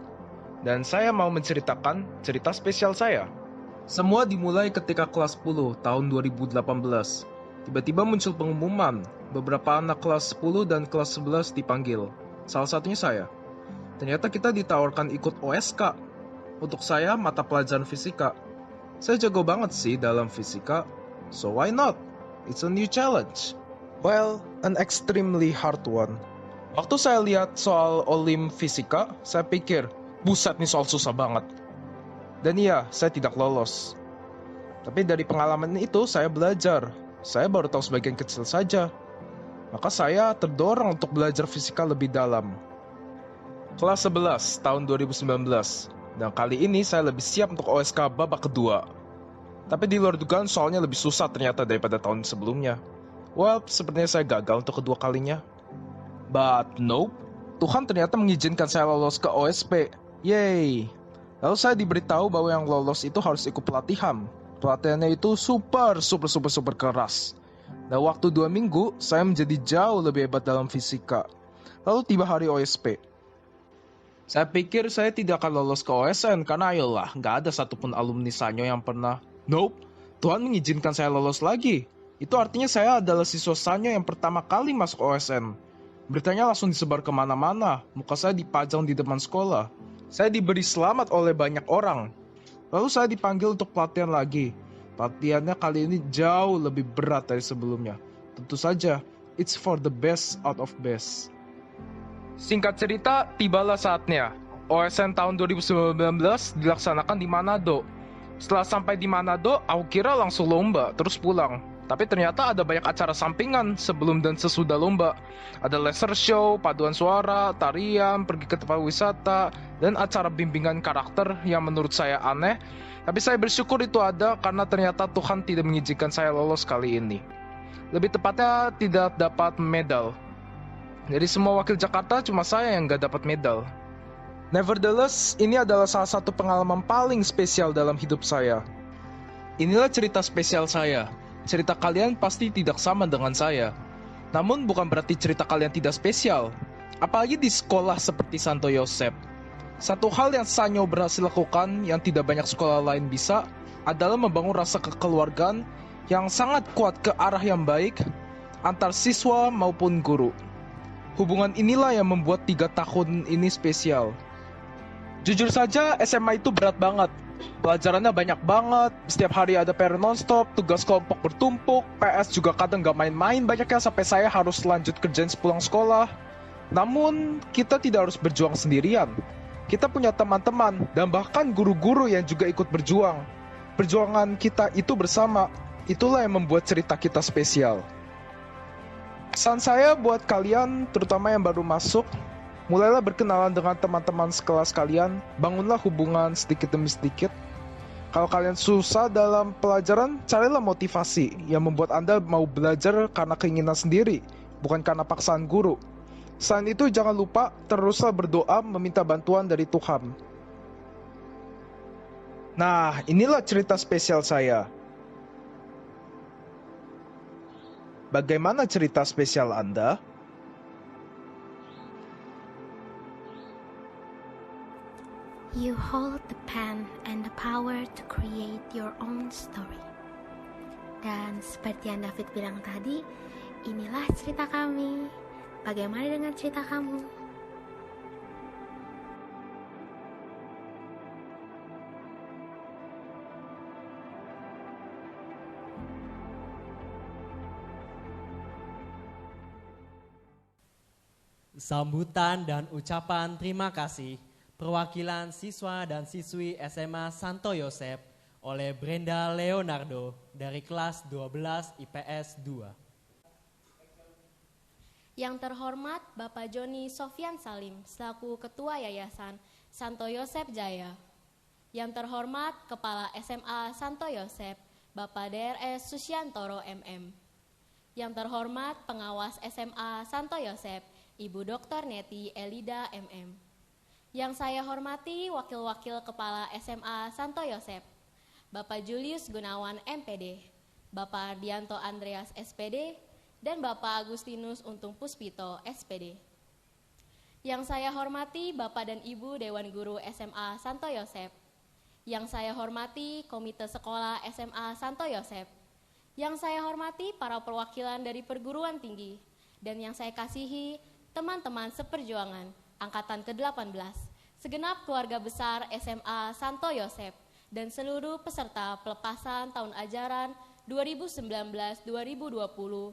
Dan saya mau menceritakan cerita spesial saya. Semua dimulai ketika kelas 10 tahun 2018. Tiba-tiba muncul pengumuman, beberapa anak kelas 10 dan kelas 11 dipanggil. Salah satunya saya. Ternyata kita ditawarkan ikut OSK. Untuk saya, mata pelajaran fisika. Saya jago banget sih dalam fisika, so why not? It's a new challenge. Well, an extremely hard one. Waktu saya lihat soal Olim fisika, saya pikir, buset nih soal susah banget. Dan iya, saya tidak lolos. Tapi dari pengalaman itu, saya belajar. Saya baru tahu sebagian kecil saja. Maka saya terdorong untuk belajar fisika lebih dalam. Kelas 11 tahun 2019. Dan kali ini saya lebih siap untuk OSK babak kedua. Tapi di luar dugaan soalnya lebih susah ternyata daripada tahun sebelumnya. Well, sepertinya saya gagal untuk kedua kalinya. But nope, Tuhan ternyata mengizinkan saya lolos ke OSP. Yay! Lalu saya diberitahu bahwa yang lolos itu harus ikut pelatihan. Pelatihannya itu super keras. Dan waktu 2 minggu, saya menjadi jauh lebih hebat dalam fisika. Lalu tiba hari OSP. Saya pikir saya tidak akan lolos ke OSN karena ayolah, nggak ada satupun alumni Sanyo yang pernah. Nope, Tuhan mengizinkan saya lolos lagi. Itu artinya saya adalah siswa Sanyo yang pertama kali masuk OSN. Beritanya langsung disebar kemana-mana, muka saya dipajang di depan sekolah. Saya diberi selamat oleh banyak orang. Lalu saya dipanggil untuk pelatihan lagi. Pelatihannya kali ini jauh lebih berat dari sebelumnya. Tentu saja, it's for the best out of best. Singkat cerita, tibalah saatnya. OSN tahun 2019 dilaksanakan di Manado. Setelah sampai di Manado, aku kira langsung lomba, terus pulang. Tapi ternyata ada banyak acara sampingan sebelum dan sesudah lomba. Ada laser show, paduan suara, tarian, pergi ke tempat wisata, dan acara bimbingan karakter yang menurut saya aneh. Tapi saya bersyukur itu ada karena ternyata Tuhan tidak mengizinkan saya lolos kali ini. Lebih tepatnya tidak dapat medal. Dari semua wakil Jakarta cuma saya yang gak dapat medal. Nevertheless, ini adalah salah satu pengalaman paling spesial dalam hidup saya. Inilah cerita spesial saya. Cerita kalian pasti tidak sama dengan saya. Namun bukan berarti cerita kalian tidak spesial. Apalagi di sekolah seperti Santo Yosep. Satu hal yang Sanyo berhasil lakukan yang tidak banyak sekolah lain bisa adalah membangun rasa kekeluargaan yang sangat kuat ke arah yang baik antar siswa maupun guru. Hubungan inilah yang membuat 3 tahun ini spesial. Jujur saja SMA itu berat banget. Pelajarannya banyak banget, setiap hari ada PR nonstop, tugas kelompok bertumpuk, PS juga kadang gak main-main banyaknya sampai saya harus lanjut kerjain sepulang sekolah. Namun, kita tidak harus berjuang sendirian. Kita punya teman-teman dan bahkan guru-guru yang juga ikut berjuang. Perjuangan kita itu bersama, itulah yang membuat cerita kita spesial. Pesan saya buat kalian, terutama yang baru masuk, mulailah berkenalan dengan teman-teman sekelas kalian, bangunlah hubungan sedikit demi sedikit. Kalau kalian susah dalam pelajaran, carilah motivasi yang membuat Anda mau belajar karena keinginan sendiri, bukan karena paksaan guru. Selain itu, jangan lupa teruslah berdoa meminta bantuan dari Tuhan. Nah, inilah cerita spesial saya. Bagaimana cerita spesial Anda? You hold the pen and the power to create your own story. Dan seperti yang David bilang tadi, inilah cerita kami. Bagaimana dengan cerita kamu? Sambutan dan ucapan terima kasih perwakilan siswa dan siswi SMA Santo Yosep oleh Brenda Leonardo dari kelas 12 IPS 2. Yang terhormat Bapak Joni Sofyan Salim selaku Ketua Yayasan Santo Yosep Jaya. Yang terhormat Kepala SMA Santo Yosep Bapak DRS Susiantoro MM. Yang terhormat Pengawas SMA Santo Yosep Ibu Dr. Neti Elida MM. Yang saya hormati Wakil-Wakil Kepala SMA Santo Yosep Bapak Julius Gunawan MPD, Bapak Ardianto Andreas SPD, dan Bapak Agustinus Untung Puspito, SPD. Yang saya hormati Bapak dan Ibu Dewan Guru SMA Santo Yosep. Yang saya hormati Komite Sekolah SMA Santo Yosep. Yang saya hormati para perwakilan dari perguruan tinggi. Dan yang saya kasihi teman-teman seperjuangan Angkatan ke-18, segenap keluarga besar SMA Santo Yosep, dan seluruh peserta pelepasan tahun ajaran 2019-2020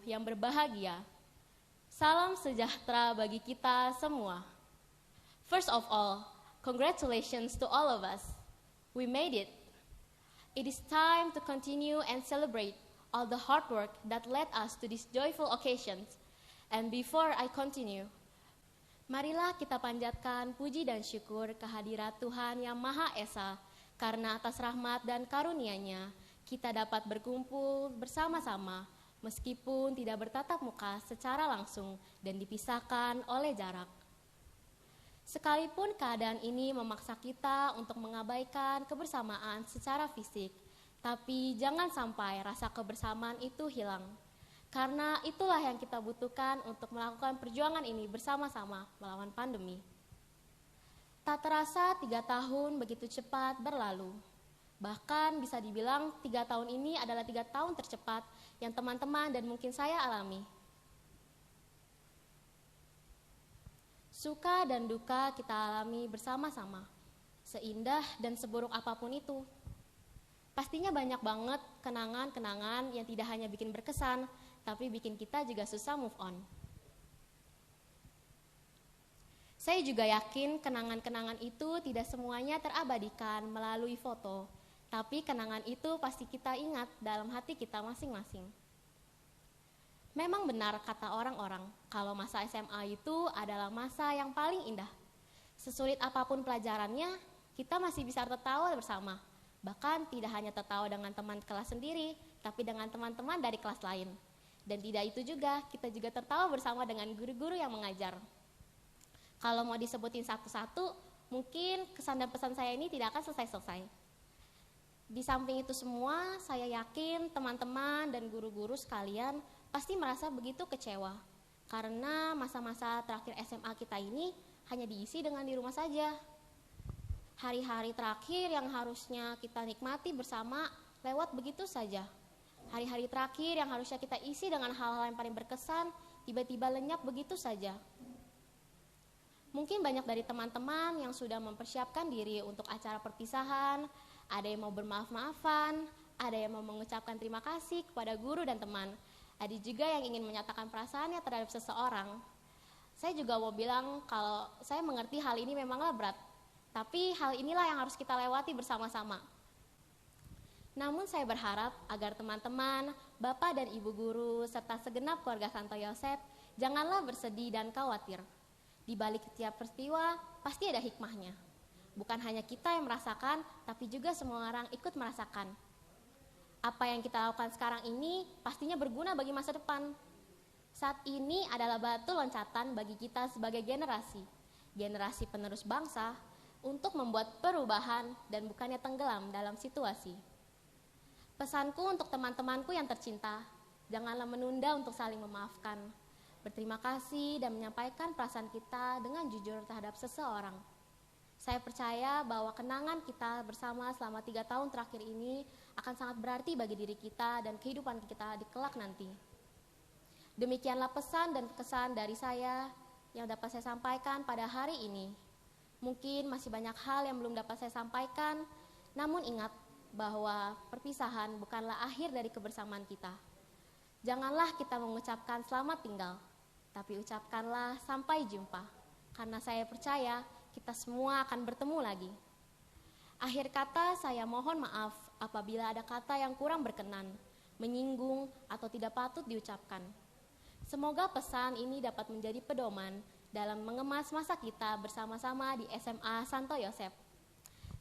yang berbahagia. Salam sejahtera bagi kita semua. First of all, congratulations to all of us. We made it. It is time to continue and celebrate all the hard work that led us to these joyful occasions. And before I continue, marilah kita panjatkan puji dan syukur kehadirat Tuhan Yang Maha Esa, karena atas rahmat dan karunia-Nya, kita dapat berkumpul bersama-sama meskipun tidak bertatap muka secara langsung dan dipisahkan oleh jarak. Sekalipun keadaan ini memaksa kita untuk mengabaikan kebersamaan secara fisik, tapi jangan sampai rasa kebersamaan itu hilang. Karena itulah yang kita butuhkan untuk melakukan perjuangan ini bersama-sama melawan pandemi. Tak terasa 3 tahun begitu cepat berlalu. Bahkan bisa dibilang 3 tahun ini adalah 3 tahun tercepat yang teman-teman dan mungkin saya alami. Suka dan duka kita alami bersama-sama, seindah dan seburuk apapun itu. Pastinya banyak banget kenangan-kenangan yang tidak hanya bikin berkesan, tapi bikin kita juga susah move on. Saya juga yakin kenangan-kenangan itu tidak semuanya terabadikan melalui foto, tapi kenangan itu pasti kita ingat dalam hati kita masing-masing. Memang benar kata orang-orang, kalau masa SMA itu adalah masa yang paling indah. Sesulit apapun pelajarannya, kita masih bisa tertawa bersama. Bahkan tidak hanya tertawa dengan teman kelas sendiri, tapi dengan teman-teman dari kelas lain. Dan tidak itu juga, kita juga tertawa bersama dengan guru-guru yang mengajar. Kalau mau disebutin satu-satu, mungkin kesan dan pesan saya ini tidak akan selesai-selesai. Di samping itu semua, saya yakin teman-teman dan guru-guru sekalian pasti merasa begitu kecewa. Karena masa-masa terakhir SMA kita ini hanya diisi dengan di rumah saja. Hari-hari terakhir yang harusnya kita nikmati bersama lewat begitu saja. Hari-hari terakhir yang harusnya kita isi dengan hal-hal yang paling berkesan, tiba-tiba lenyap begitu saja. Mungkin banyak dari teman-teman yang sudah mempersiapkan diri untuk acara perpisahan, ada yang mau bermaaf-maafan, ada yang mau mengucapkan terima kasih kepada guru dan teman, ada juga yang ingin menyatakan perasaannya terhadap seseorang. Saya juga mau bilang kalau saya mengerti hal ini memanglah berat, tapi hal inilah yang harus kita lewati bersama-sama. Namun saya berharap agar teman-teman, Bapak dan Ibu guru, serta segenap keluarga Santo Yosep, janganlah bersedih dan khawatir. Di balik setiap peristiwa, pasti ada hikmahnya. Bukan hanya kita yang merasakan, tapi juga semua orang ikut merasakan. Apa yang kita lakukan sekarang ini pastinya berguna bagi masa depan. Saat ini adalah batu loncatan bagi kita sebagai generasi penerus bangsa, untuk membuat perubahan dan bukannya tenggelam dalam situasi. Pesanku untuk teman-temanku yang tercinta, janganlah menunda untuk saling memaafkan, berterima kasih dan menyampaikan perasaan kita dengan jujur terhadap seseorang. Saya percaya bahwa kenangan kita bersama selama 3 tahun terakhir ini akan sangat berarti bagi diri kita dan kehidupan kita di kelak nanti. Demikianlah pesan dan kesan dari saya yang dapat saya sampaikan pada hari ini. Mungkin masih banyak hal yang belum dapat saya sampaikan, namun ingat bahwa perpisahan bukanlah akhir dari kebersamaan kita. Janganlah kita mengucapkan selamat tinggal, tapi ucapkanlah sampai jumpa, karena saya percaya kita semua akan bertemu lagi. Akhir kata, saya mohon maaf apabila ada kata yang kurang berkenan, menyinggung, atau tidak patut diucapkan. Semoga pesan ini dapat menjadi pedoman dalam mengemas masa kita bersama-sama di SMA Santo Yosep.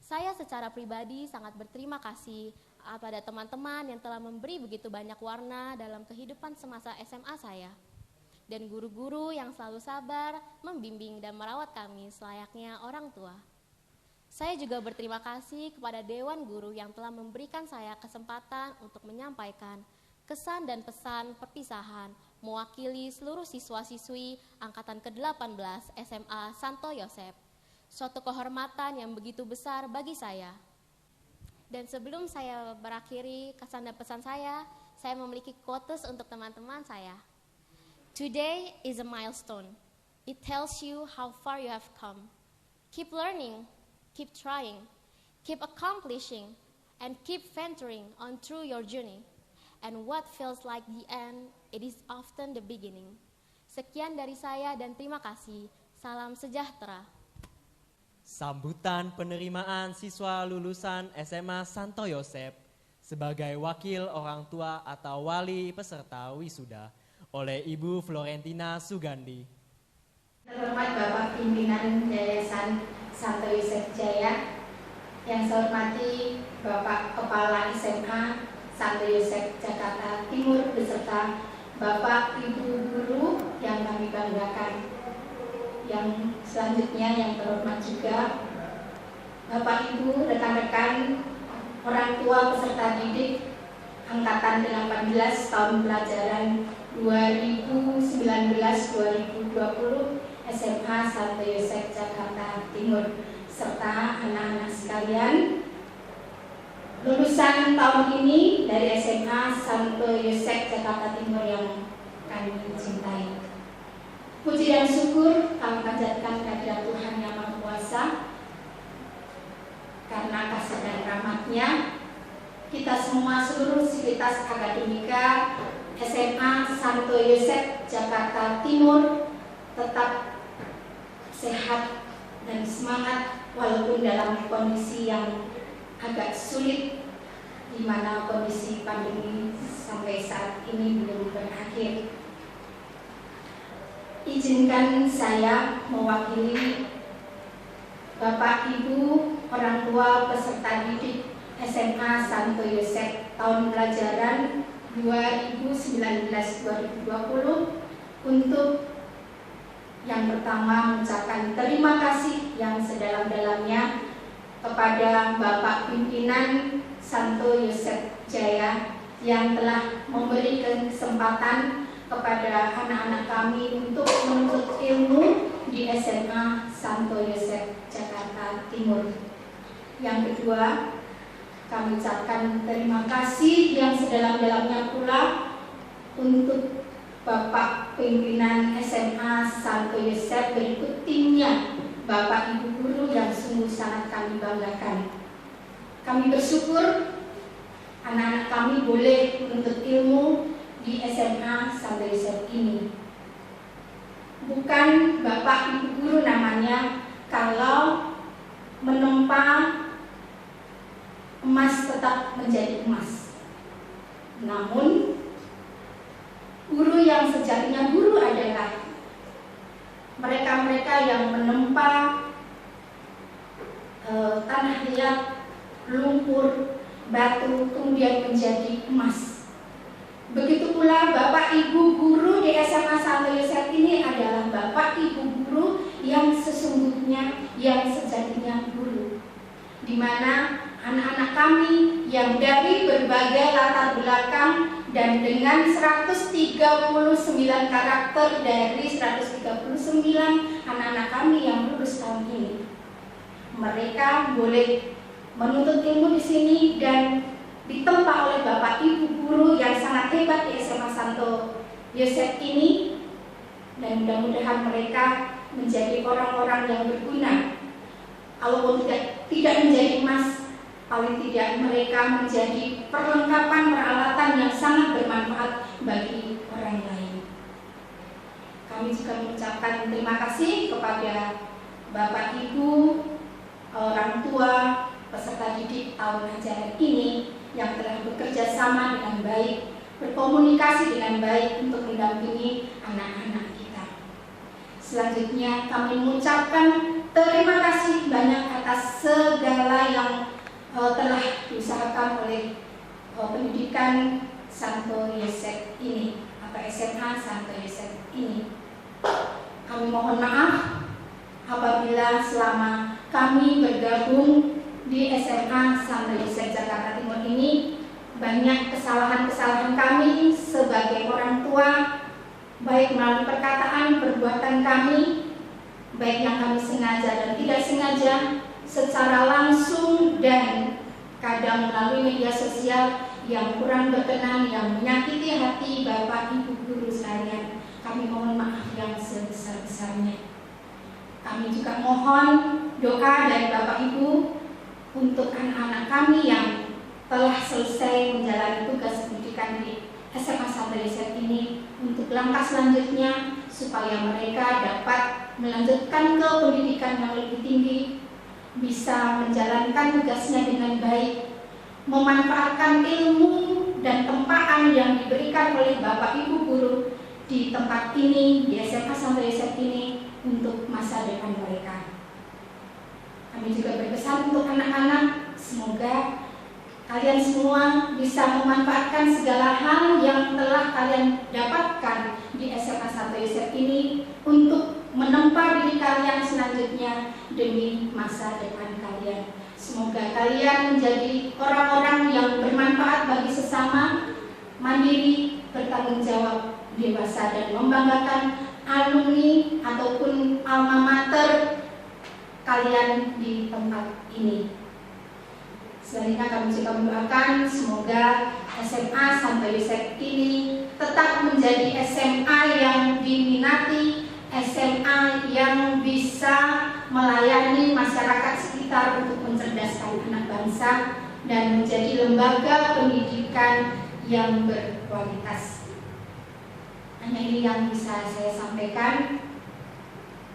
Saya secara pribadi sangat berterima kasih kepada teman-teman yang telah memberi begitu banyak warna dalam kehidupan semasa SMA saya. Dan guru-guru yang selalu sabar, membimbing dan merawat kami selayaknya orang tua. Saya juga berterima kasih kepada Dewan Guru yang telah memberikan saya kesempatan untuk menyampaikan kesan dan pesan perpisahan mewakili seluruh siswa-siswi Angkatan ke-18 SMA Santo Yosep. Suatu kehormatan yang begitu besar bagi saya. Dan sebelum saya berakhiri kesan dan pesan saya memiliki quotes untuk teman-teman saya. Today is a milestone. It tells you how far you have come. Keep learning, keep trying, keep accomplishing, and keep venturing on through your journey. And what feels like the end, it is often the beginning. Sekian dari saya dan terima kasih. Salam sejahtera. Sambutan penerimaan siswa lulusan SMA Santo Yosep sebagai wakil orang tua atau wali peserta wisuda oleh Ibu Florentina Sugandi. Terhormat Bapak Pimpinan Yayasan Santo Yosep Jaya, yang saya hormati Bapak Kepala SMA Santo Yosep Jakarta Timur beserta Bapak Ibu Guru yang kami banggakan. Yang selanjutnya yang terhormat juga Bapak Ibu, rekan-rekan, orang tua peserta didik, angkatan 18 tahun pelajaran 2019-2020 SMA Santo Yosef Jakarta Timur, serta anak-anak sekalian lulusan tahun ini dari SMA Santo Yosef Jakarta Timur yang kami cintai. Puji dan syukur kami panjatkan kehadirat Tuhan Yang Maha Kuasa, karena kasih dan rahmat-Nya kita semua seluruh sivitas akademika SMA Santo Yosef Jakarta Timur tetap sehat dan semangat walaupun dalam kondisi yang agak sulit, di mana kondisi pandemi sampai saat ini belum berakhir. Izinkan saya mewakili Bapak Ibu, orang tua peserta didik SMA Santo Yosef tahun pelajaran 2019-2020 untuk yang pertama mengucapkan terima kasih yang sedalam-dalamnya kepada Bapak Pimpinan Santo Yosef Jaya yang telah memberi kesempatan kepada anak-anak kami untuk menuntut ilmu di SMA Santo Yosef Jakarta Timur. Yang kedua, kami ucapkan terima kasih yang sedalam-dalamnya pula untuk Bapak Pimpinan SMA Santo Yosef berikut timnya, Bapak Ibu Guru yang sungguh sangat kami banggakan. Kami bersyukur anak-anak kami boleh menuntut ilmu di SMA Santo Yosef ini. Bukan Bapak Ibu Guru namanya kalau menempa emas tetap menjadi emas. Namun guru yang sejatinya guru adalah mereka-mereka yang menempa tanah liat, lumpur, batu, kemudian menjadi emas. Begitu pula Bapak Ibu Guru di SMA Santo Yosef ini adalah Bapak Ibu Guru yang sesungguhnya, yang sejatinya guru, di mana anak-anak kami yang dari berbagai latar belakang dan dengan 139 karakter dari 139 anak-anak kami yang lulus tahun ini, mereka boleh menuntut ilmu di sini dan ditempa oleh Bapak Ibu Guru yang sangat hebat di SMA Santo Yosef ini, dan mudah-mudahan mereka menjadi orang-orang yang berguna. Walaupun tidak menjadi emas, paling tidak mereka menjadi perlengkapan peralatan yang sangat bermanfaat bagi orang lain. Kami juga mengucapkan terima kasih kepada Bapak Ibu, orang tua, peserta didik tahun ajaran ini yang telah bekerja sama dengan baik, berkomunikasi dengan baik untuk mendampingi anak-anak kita. Selanjutnya kami mengucapkan terima kasih banyak atas segala yang telah diusahakan oleh pendidikan Santo Yosef ini atau SMA Santo Yosef ini. Kami mohon maaf apabila selama kami bergabung di SMA Santo Yosef Jakarta Timur ini banyak kesalahan-kesalahan kami sebagai orang tua, baik melalui perkataan, perbuatan kami, baik yang kami sengaja dan tidak sengaja, secara langsung dan kadang melalui media sosial yang kurang berkenan, yang menyakiti hati Bapak Ibu Guru sekalian. Kami mohon maaf yang sebesar-besarnya. Kami juga mohon doa dari Bapak Ibu untuk anak-anak kami yang telah selesai menjalani tugas pendidikan di SMA Santo Yosef ini, untuk langkah selanjutnya supaya mereka dapat melanjutkan ke pendidikan yang lebih tinggi, bisa menjalankan tugasnya dengan baik, memanfaatkan ilmu dan tempaan yang diberikan oleh Bapak Ibu Guru di tempat ini, di SMA Santo Yosef ini, untuk masa depan mereka. Kami juga berpesan untuk anak-anak, semoga kalian semua bisa memanfaatkan segala hal yang telah kalian dapatkan di SMA Santo Yosef ini untuk menempa diri kalian selanjutnya demi masa depan kalian. Semoga kalian menjadi orang-orang yang bermanfaat bagi sesama, mandiri, bertanggung jawab, dewasa, dan membanggakan alumni ataupun alma mater kalian di tempat ini. Selanjutnya kami juga mendoakan semoga SMA Santo Yosep ini tetap menjadi SMA yang diminati, SMA yang bisa melayani masyarakat sekitar untuk mencerdaskan anak bangsa dan menjadi lembaga pendidikan yang berkualitas. Hanya ini yang bisa saya sampaikan.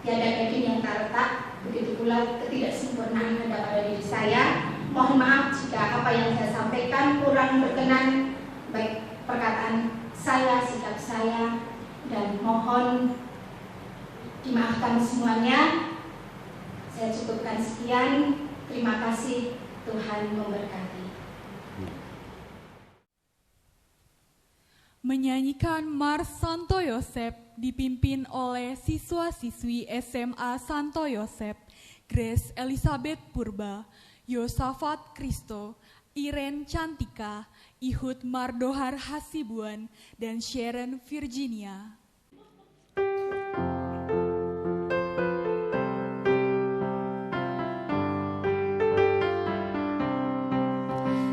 Tiada daging yang terletak, begitu pula ketidaksempurnaan ada pada diri saya. Mohon maaf jika apa yang saya sampaikan kurang berkenan, baik perkataan saya, sikap saya, dan mohon dimaafkan semuanya. Saya cukupkan sekian. Terima kasih. Tuhan memberkati. Menyanyikan Mars Santo Yosep dipimpin oleh siswa-siswi SMA Santo Yosep, Grace Elizabeth Purba, Yosafat Kristo, Iren Cantika, Ihud Mardohar Hasibuan, dan Sharon Virginia.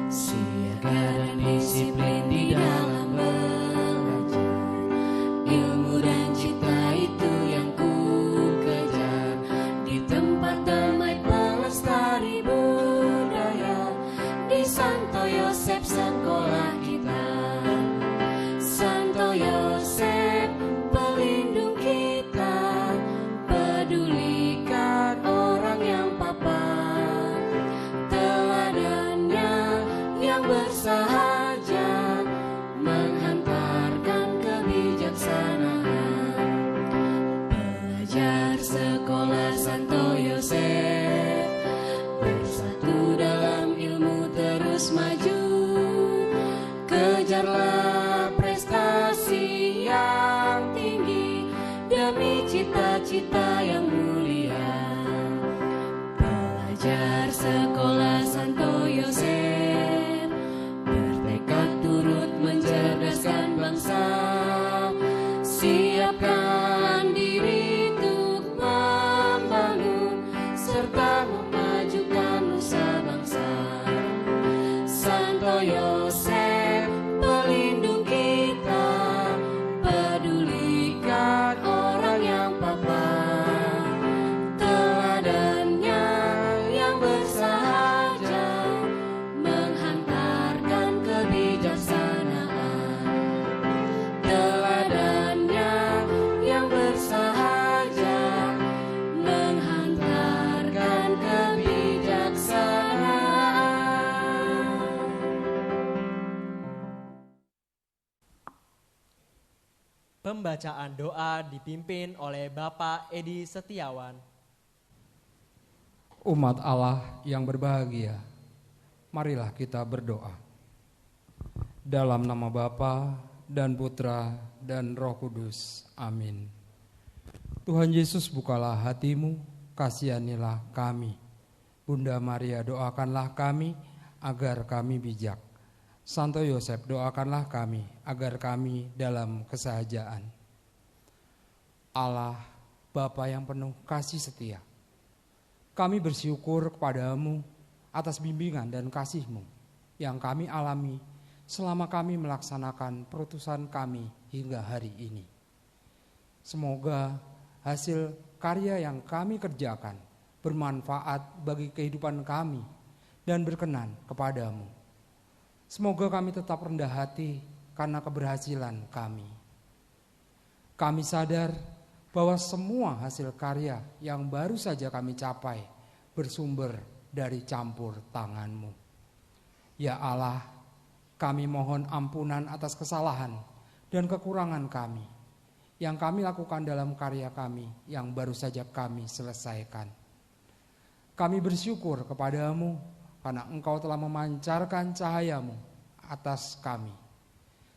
Siaga dan disiplin di dalam belajar, ilmu dan cita itu yang ku kejar. Di tempat damai pelestari budaya, di Santo Yosep sekolah kita. Santo Yosep pelindung kita, pedulikan orang yang papar. Teladannya yang bersahaja, menghantarkan kebijaksanaan. Pelajar sekolah Santo Yosep, bersatu dalam ilmu terus maju. Kejarlah prestasi yang tinggi demi cita-cita yang mulia. Pelajar sekolah Santo Yosep, bertekad turut mencerdaskan bangsa. Siapkan diri untuk membangun serta memajukan nusa bangsa. Santo Yosep pelindung kita, pedulikan orang yang papar. Teladannya yang bersahaja, menghantarkan kebijaksanaan. Teladannya yang bersahaja, menghantarkan kebijaksanaan. Pembacaan doa dipimpin oleh Bapak Edi Setiawan. Umat Allah yang berbahagia, marilah kita berdoa. Dalam nama Bapa dan Putra dan Roh Kudus. Amin. Tuhan Yesus, bukalah hatimu, kasihanilah kami. Bunda Maria, doakanlah kami agar kami bijak. Santo Yosep, doakanlah kami agar kami dalam kesahajaan. Allah, Bapa yang penuh kasih setia, kami bersyukur kepadamu atas bimbingan dan kasih-Mu yang kami alami selama kami melaksanakan perutusan kami hingga hari ini. Semoga hasil karya yang kami kerjakan bermanfaat bagi kehidupan kami dan berkenan kepadamu. Semoga kami tetap rendah hati karena keberhasilan kami. Kami sadar bahwa semua hasil karya yang baru saja kami capai bersumber dari campur tangan-Mu. Ya Allah, kami mohon ampunan atas kesalahan dan kekurangan kami yang kami lakukan dalam karya kami yang baru saja kami selesaikan. Kami bersyukur kepadamu karena Engkau telah memancarkan cahaya-Mu atas kami.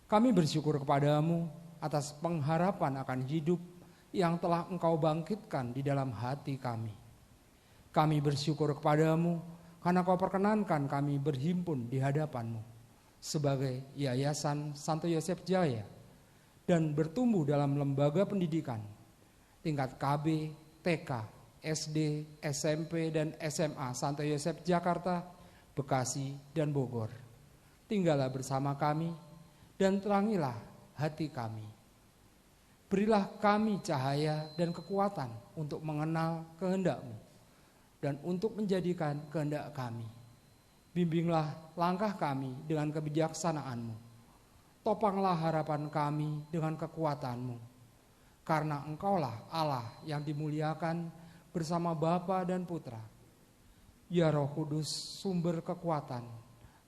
Kami bersyukur kepadamu atas pengharapan akan hidup yang telah Engkau bangkitkan di dalam hati kami. Kami bersyukur kepadamu karena Kau perkenankan kami berhimpun di hadapan-Mu. sebagai Yayasan Santo Yosep Jaya dan bertumbuh dalam lembaga pendidikan tingkat KB, TK, SD, SMP, dan SMA Santo Yosep Jakarta, Bekasi, dan Bogor. Tinggallah bersama kami dan terangilah hati kami. Berilah kami cahaya dan kekuatan untuk mengenal kehendak-Mu dan untuk menjadikan kehendak kami. Bimbinglah langkah kami dengan kebijaksanaan-Mu. Topanglah harapan kami dengan kekuatan-Mu. Karena Engkaulah Allah yang dimuliakan bersama Bapa dan Putra. Ya Roh Kudus, sumber kekuatan,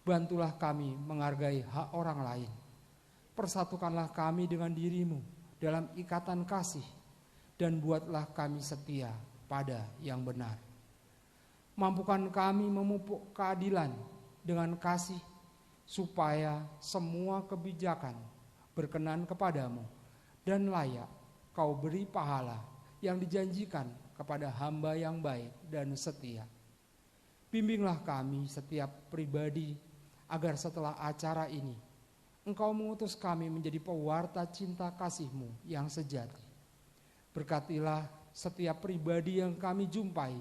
bantulah kami menghargai hak orang lain. Persatukanlah kami dengan diri-Mu dalam ikatan kasih, dan buatlah kami setia pada yang benar. Mampukan kami memupuk keadilan dengan kasih, supaya semua kebijakan berkenan kepadamu dan layak Kau beri pahala yang dijanjikan kepada hamba yang baik dan setia. Bimbinglah kami setiap pribadi agar setelah acara ini Engkau mengutus kami menjadi pewarta cinta kasih-Mu yang sejati. Berkatilah setiap pribadi yang kami jumpai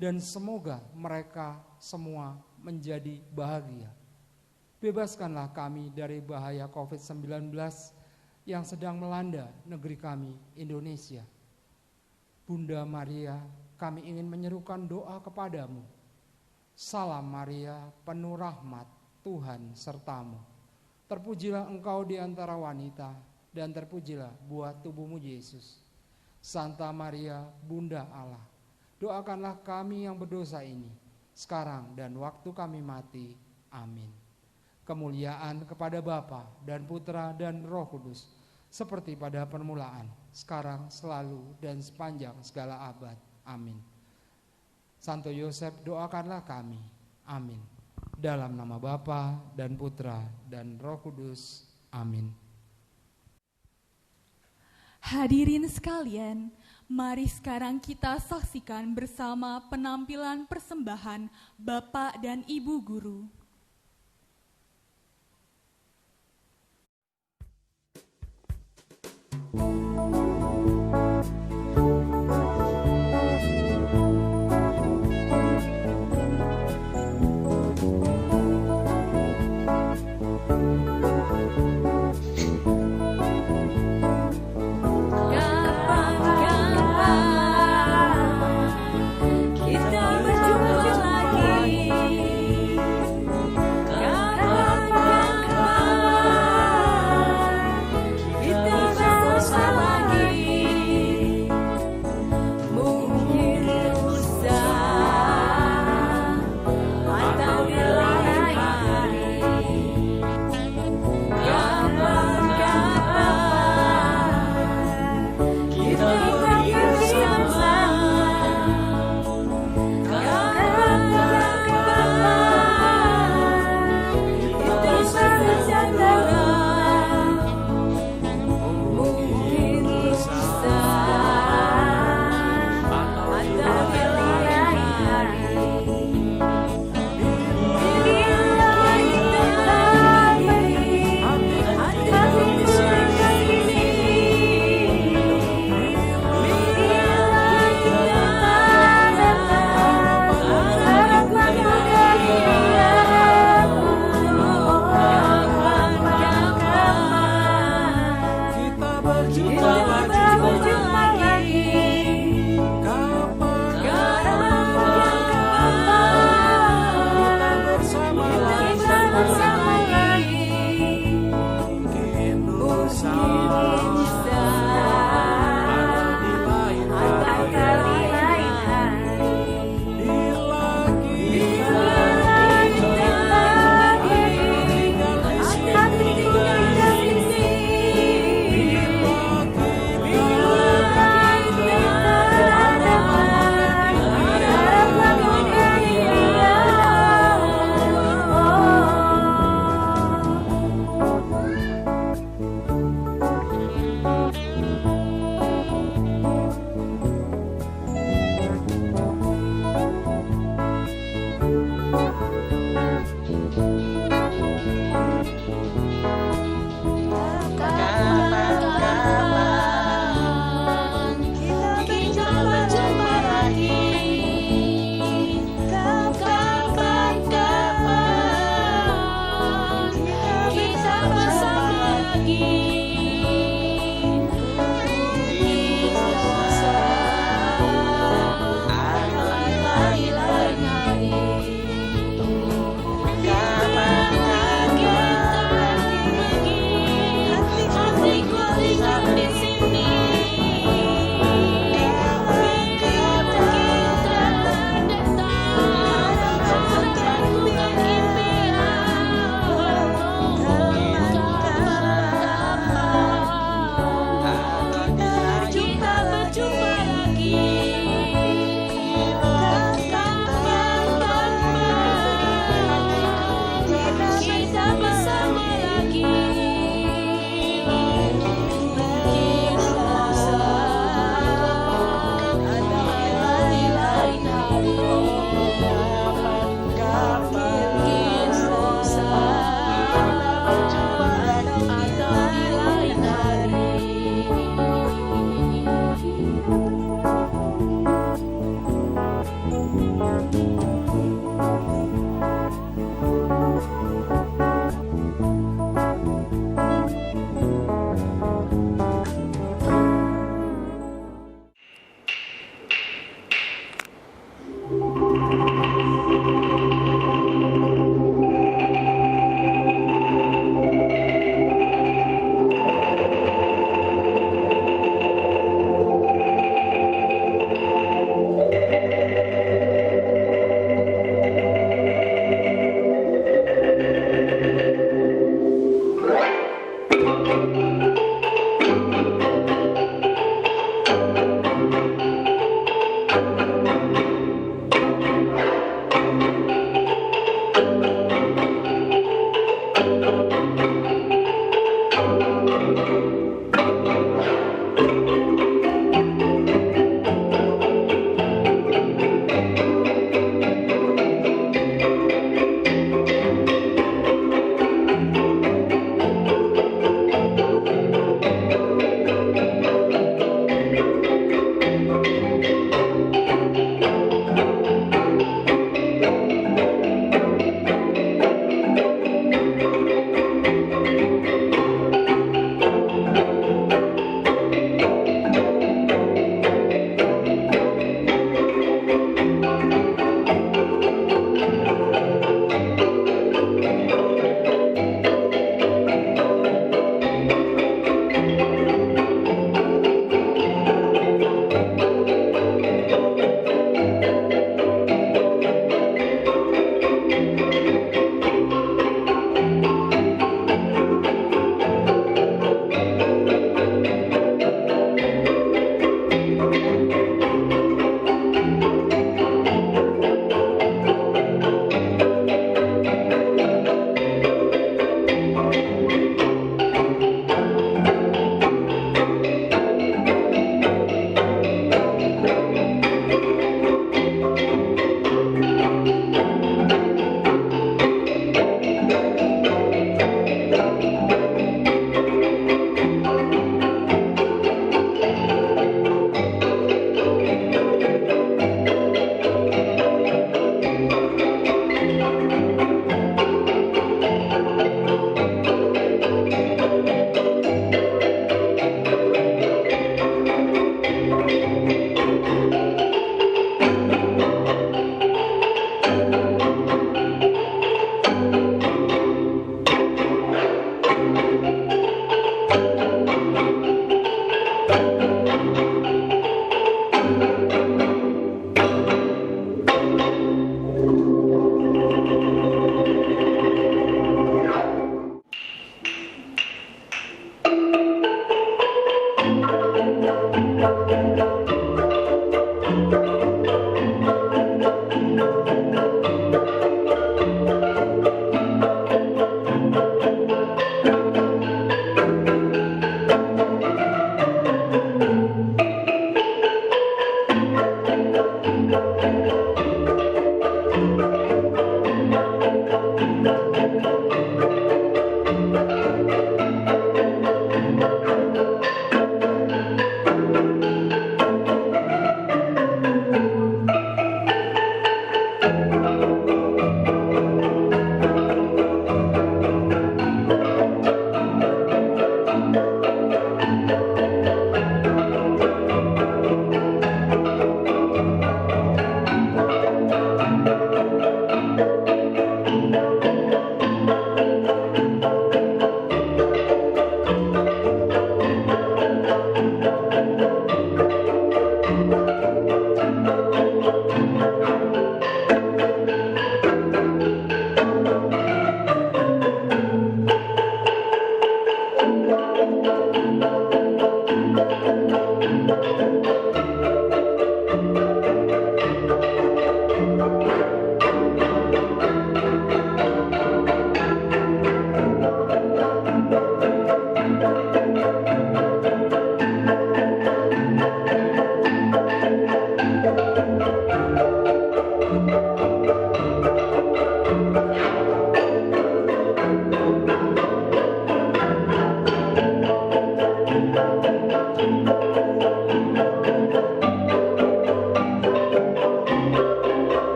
dan semoga mereka semua menjadi bahagia. Bebaskanlah kami dari bahaya COVID-19 yang sedang melanda negeri kami, Indonesia. Bunda Maria, kami ingin menyerukan doa kepadamu. Salam Maria, penuh rahmat, Tuhan sertamu. Terpujilah engkau di antara wanita, dan terpujilah buah tubuhmu Yesus. Santa Maria, Bunda Allah, doakanlah kami yang berdosa ini, sekarang dan waktu kami mati. Amin. Kemuliaan kepada Bapa dan Putra dan Roh Kudus, seperti pada permulaan, sekarang, selalu, dan sepanjang segala abad. Amin. Santo Yosep, doakanlah kami. Amin. Dalam nama Bapa dan Putra dan Roh Kudus. Amin. Hadirin sekalian, mari sekarang kita saksikan bersama penampilan persembahan Bapak dan Ibu Guru. Kita berjumpa lagi.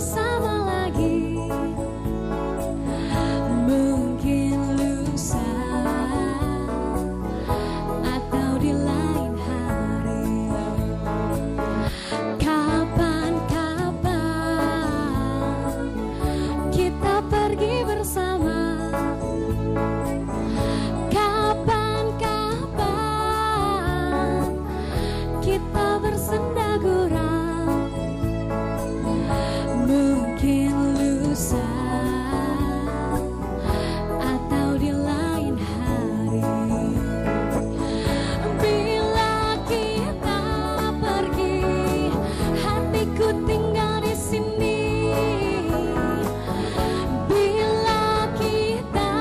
bersama lagi. Mungkin lusa atau di lain hari. Kapan-kapan kita pergi bersama. Kapan-kapan kita bersenda gurau. Mungkin lusa atau di lain hari. Bila kita pergi, hatiku tinggal di sini. Bila kita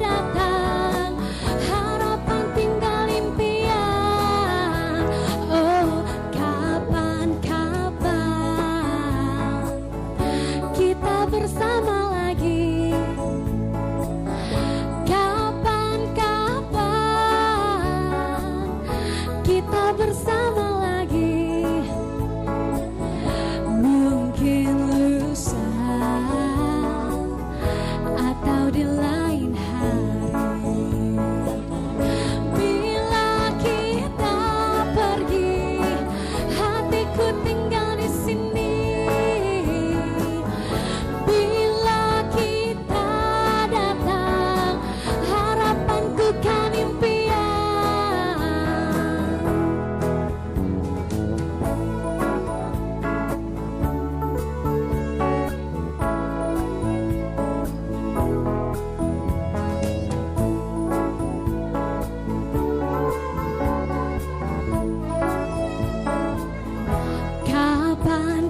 datang, harapan tinggal impian. Oh, kapan-kapan kita bersama lagi. Kapan-kapan kita bersama lagi. Mungkin lusa atau di lain hari. Bila kita pergi, hatiku tinggal di sini. Bila kita datang, harapanku kan impian.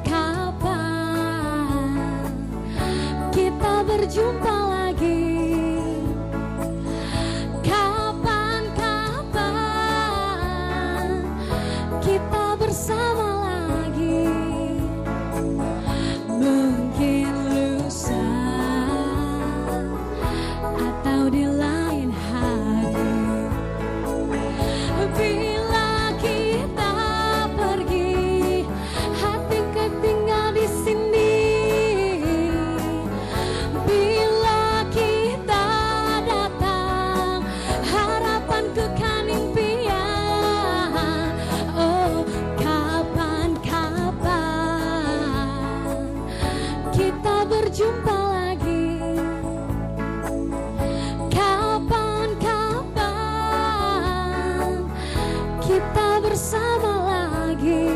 Kapan-kapan kita berjumpa lagi. Kapan-kapan kita bersama lagi. Mungkin lusa atau di lain hari. Bila kita pergi, hatiku tinggal di sini. Bila kita datang, harapanku kan impian. Oh, kapan-kapan kita berjumpa lagi. Kapan-kapan kita bersama lagi.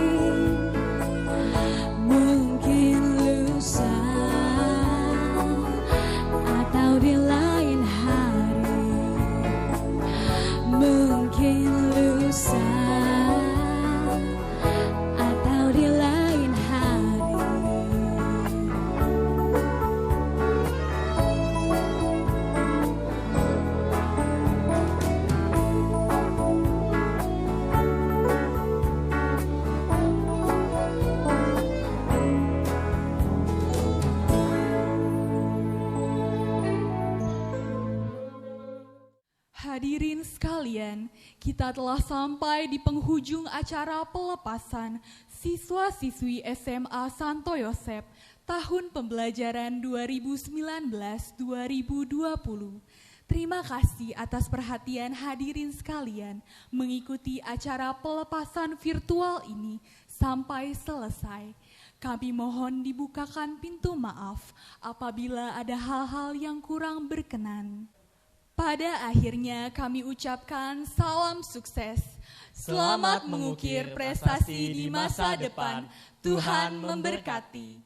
Mungkin lusa atau di lain hari. Mungkin lusa atau di lain hari. Hadirin sekalian, kita telah sampai di penghujung acara pelepasan siswa-siswi SMA Santo Yosep tahun pembelajaran 2019-2020. Terima kasih atas perhatian hadirin sekalian mengikuti acara pelepasan virtual ini sampai selesai. Kami mohon dibukakan pintu maaf apabila ada hal-hal yang kurang berkenan. Pada akhirnya kami ucapkan salam sukses. Selamat mengukir prestasi di masa depan. Tuhan memberkati.